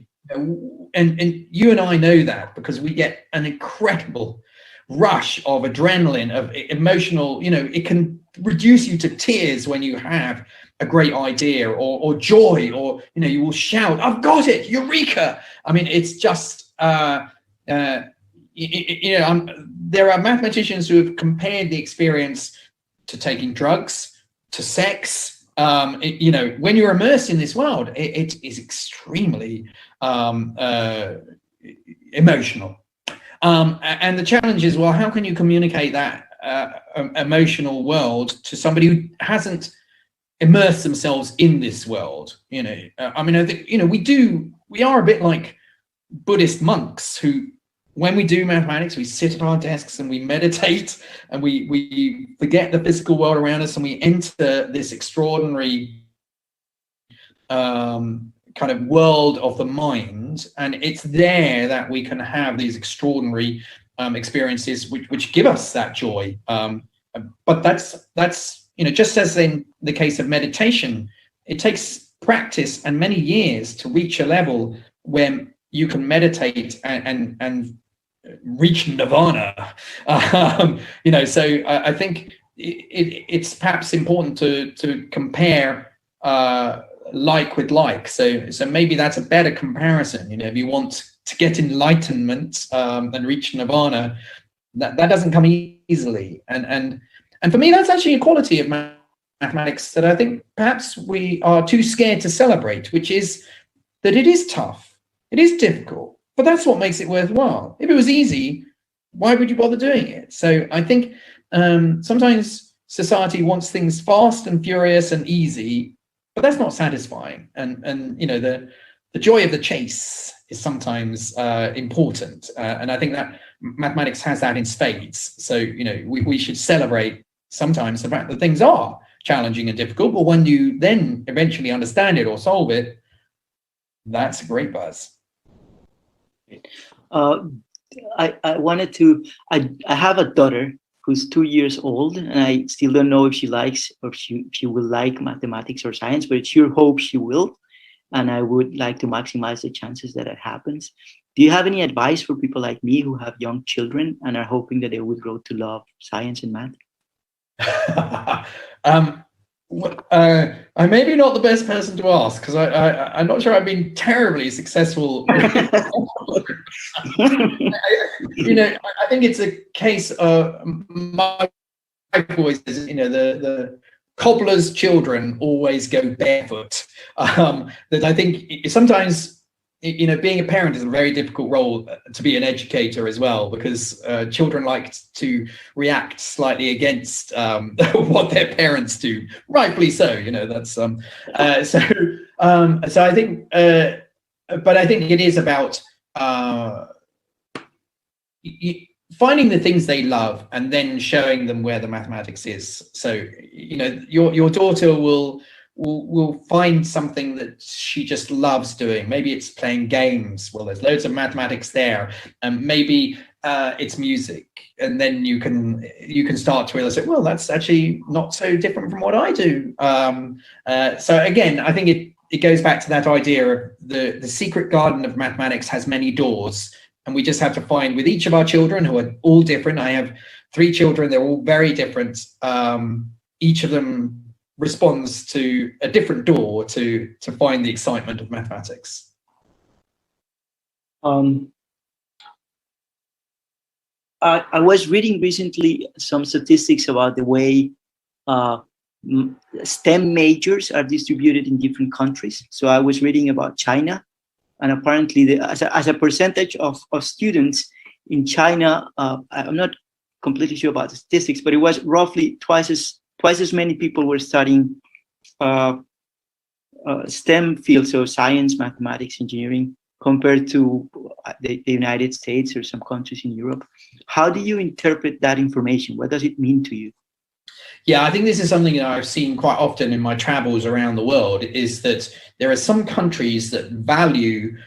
you and I know that because we get an incredible rush of adrenaline, of emotional, it can reduce you to tears when you have a great idea, or joy, or you will shout, "I've got it, eureka!" I mean, it's just there are mathematicians who have compared the experience to taking drugs, to sex. When you're immersed in this world, it is extremely emotional. And the challenge is, well, how can you communicate that emotional world to somebody who hasn't immersed themselves in this world? I think, we are a bit like Buddhist monks who, when we do mathematics, we sit at our desks and we meditate, and we forget the physical world around us, and we enter this extraordinary kind of world of the mind, and it's there that we can have these extraordinary experiences which give us that joy. But that's just as in the case of meditation, it takes practice and many years to reach a level where you can meditate and reach nirvana. So I think it's perhaps important to compare like with like. So maybe that's a better comparison. If you want to get enlightenment and reach nirvana, that doesn't come easily. And for me, that's actually a quality of mathematics that I think perhaps we are too scared to celebrate, which is that it is tough, it is difficult, but that's what makes it worthwhile. If it was easy, why would you bother doing it? So I think sometimes society wants things fast and furious and easy, but that's not satisfying. And the joy of the chase is sometimes important. And I think that mathematics has that in spades. So, we should celebrate sometimes the fact that things are challenging and difficult, but when you then eventually understand it or solve it, that's a great buzz. I wanted to, I have a daughter who's 2 years old, and I still don't know if she likes or she will like mathematics or science, but it's your hope she will. And I would like to maximize the chances that it happens. Do you have any advice for people like me who have young children and are hoping that they will grow to love science and math? I'm maybe not the best person to ask, because I'm not sure I've been terribly successful. I think it's a case of my voice is, the cobbler's children always go barefoot. That I think sometimes being a parent is a very difficult role to be an educator as well, because children like to react slightly against what their parents do, rightfully so. That's so I think, but I think it is about finding the things they love and then showing them where the mathematics is. So your daughter will find something that she just loves doing. Maybe it's playing games. Well, there's loads of mathematics there. And maybe it's music. And then you can start to realize, well, that's actually not so different from what I do. So again, I think it goes back to that idea of the secret garden of mathematics has many doors. And we just have to find, with each of our children, who are all different. I have 3 children. They're all very different. Each of them responds to a different door to find the excitement of mathematics. I was reading recently some statistics about the way STEM majors are distributed in different countries. So I was reading about China, and apparently as a percentage of students in China, I'm not completely sure about the statistics, but it was roughly twice as many people were studying STEM fields, so science, mathematics, engineering, compared to the United States or some countries in Europe. How do you interpret that information? What does it mean to you? Yeah, I think this is something that I've seen quite often in my travels around the world, is that there are some countries that value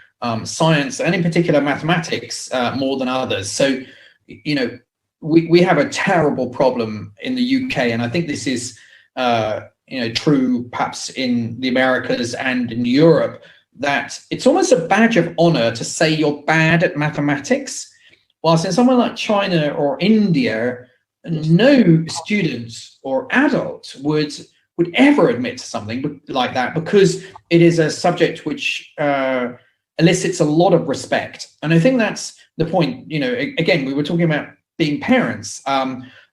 science, and in particular mathematics, more than others. So, we have a terrible problem in the UK, and I think this is true perhaps in the Americas and in Europe, that it's almost a badge of honor to say you're bad at mathematics, whilst in somewhere like China or India, no student or adult would ever admit to something like that, because it is a subject which elicits a lot of respect. And I think that's the point. Again, we were talking about being parents.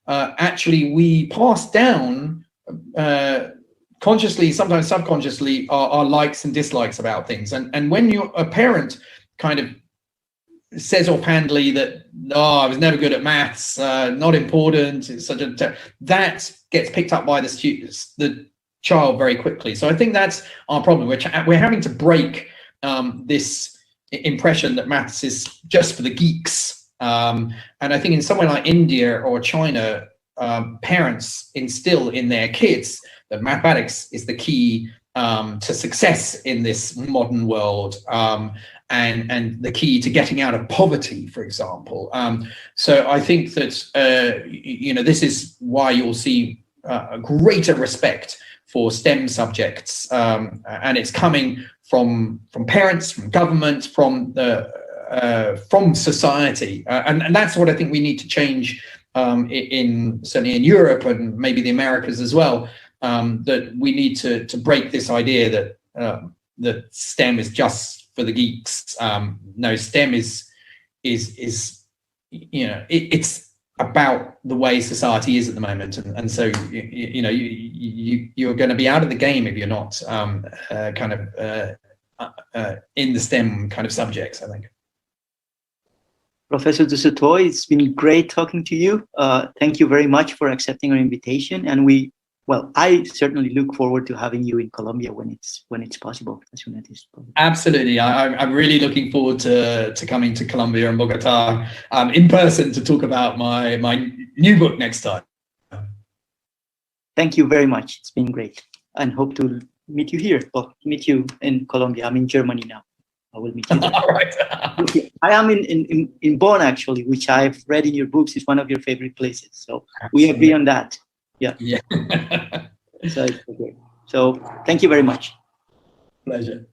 Actually, we pass down consciously, sometimes subconsciously, our likes and dislikes about things. And when you're a parent kind of says offhandedly that, I was never good at maths, not important, it's such that gets picked up by the child very quickly. So I think that's our problem. We're having to break this impression that maths is just for the geeks. And I think in somewhere like India or China, parents instill in their kids that mathematics is the key to success in this modern world, and the key to getting out of poverty, for example. So I think that this is why you'll see a greater respect for STEM subjects, and it's coming from parents, from government, from society, and that's what I think we need to change certainly in Europe and maybe the Americas as well. That we need to break this idea that STEM is just for the geeks. No, STEM is it's about the way society is at the moment, and so you're going to be out of the game if you're not in the STEM kind of subjects, I think. Professor de Soto, it's been great talking to you. Thank you very much for accepting our invitation, and I certainly look forward to having you in Colombia when it's possible, as soon as it's possible. Absolutely, I'm really looking forward to coming to Colombia and Bogota in person to talk about my new book next time. Thank you very much. It's been great, and hope to meet you here. Well, meet you in Colombia. I'm in Germany now. I will meet you there. All right. I am in Bonn, actually, which I've read in your books is one of your favorite places. So we agree on that. Yeah. So it's okay. So thank you very much. Pleasure.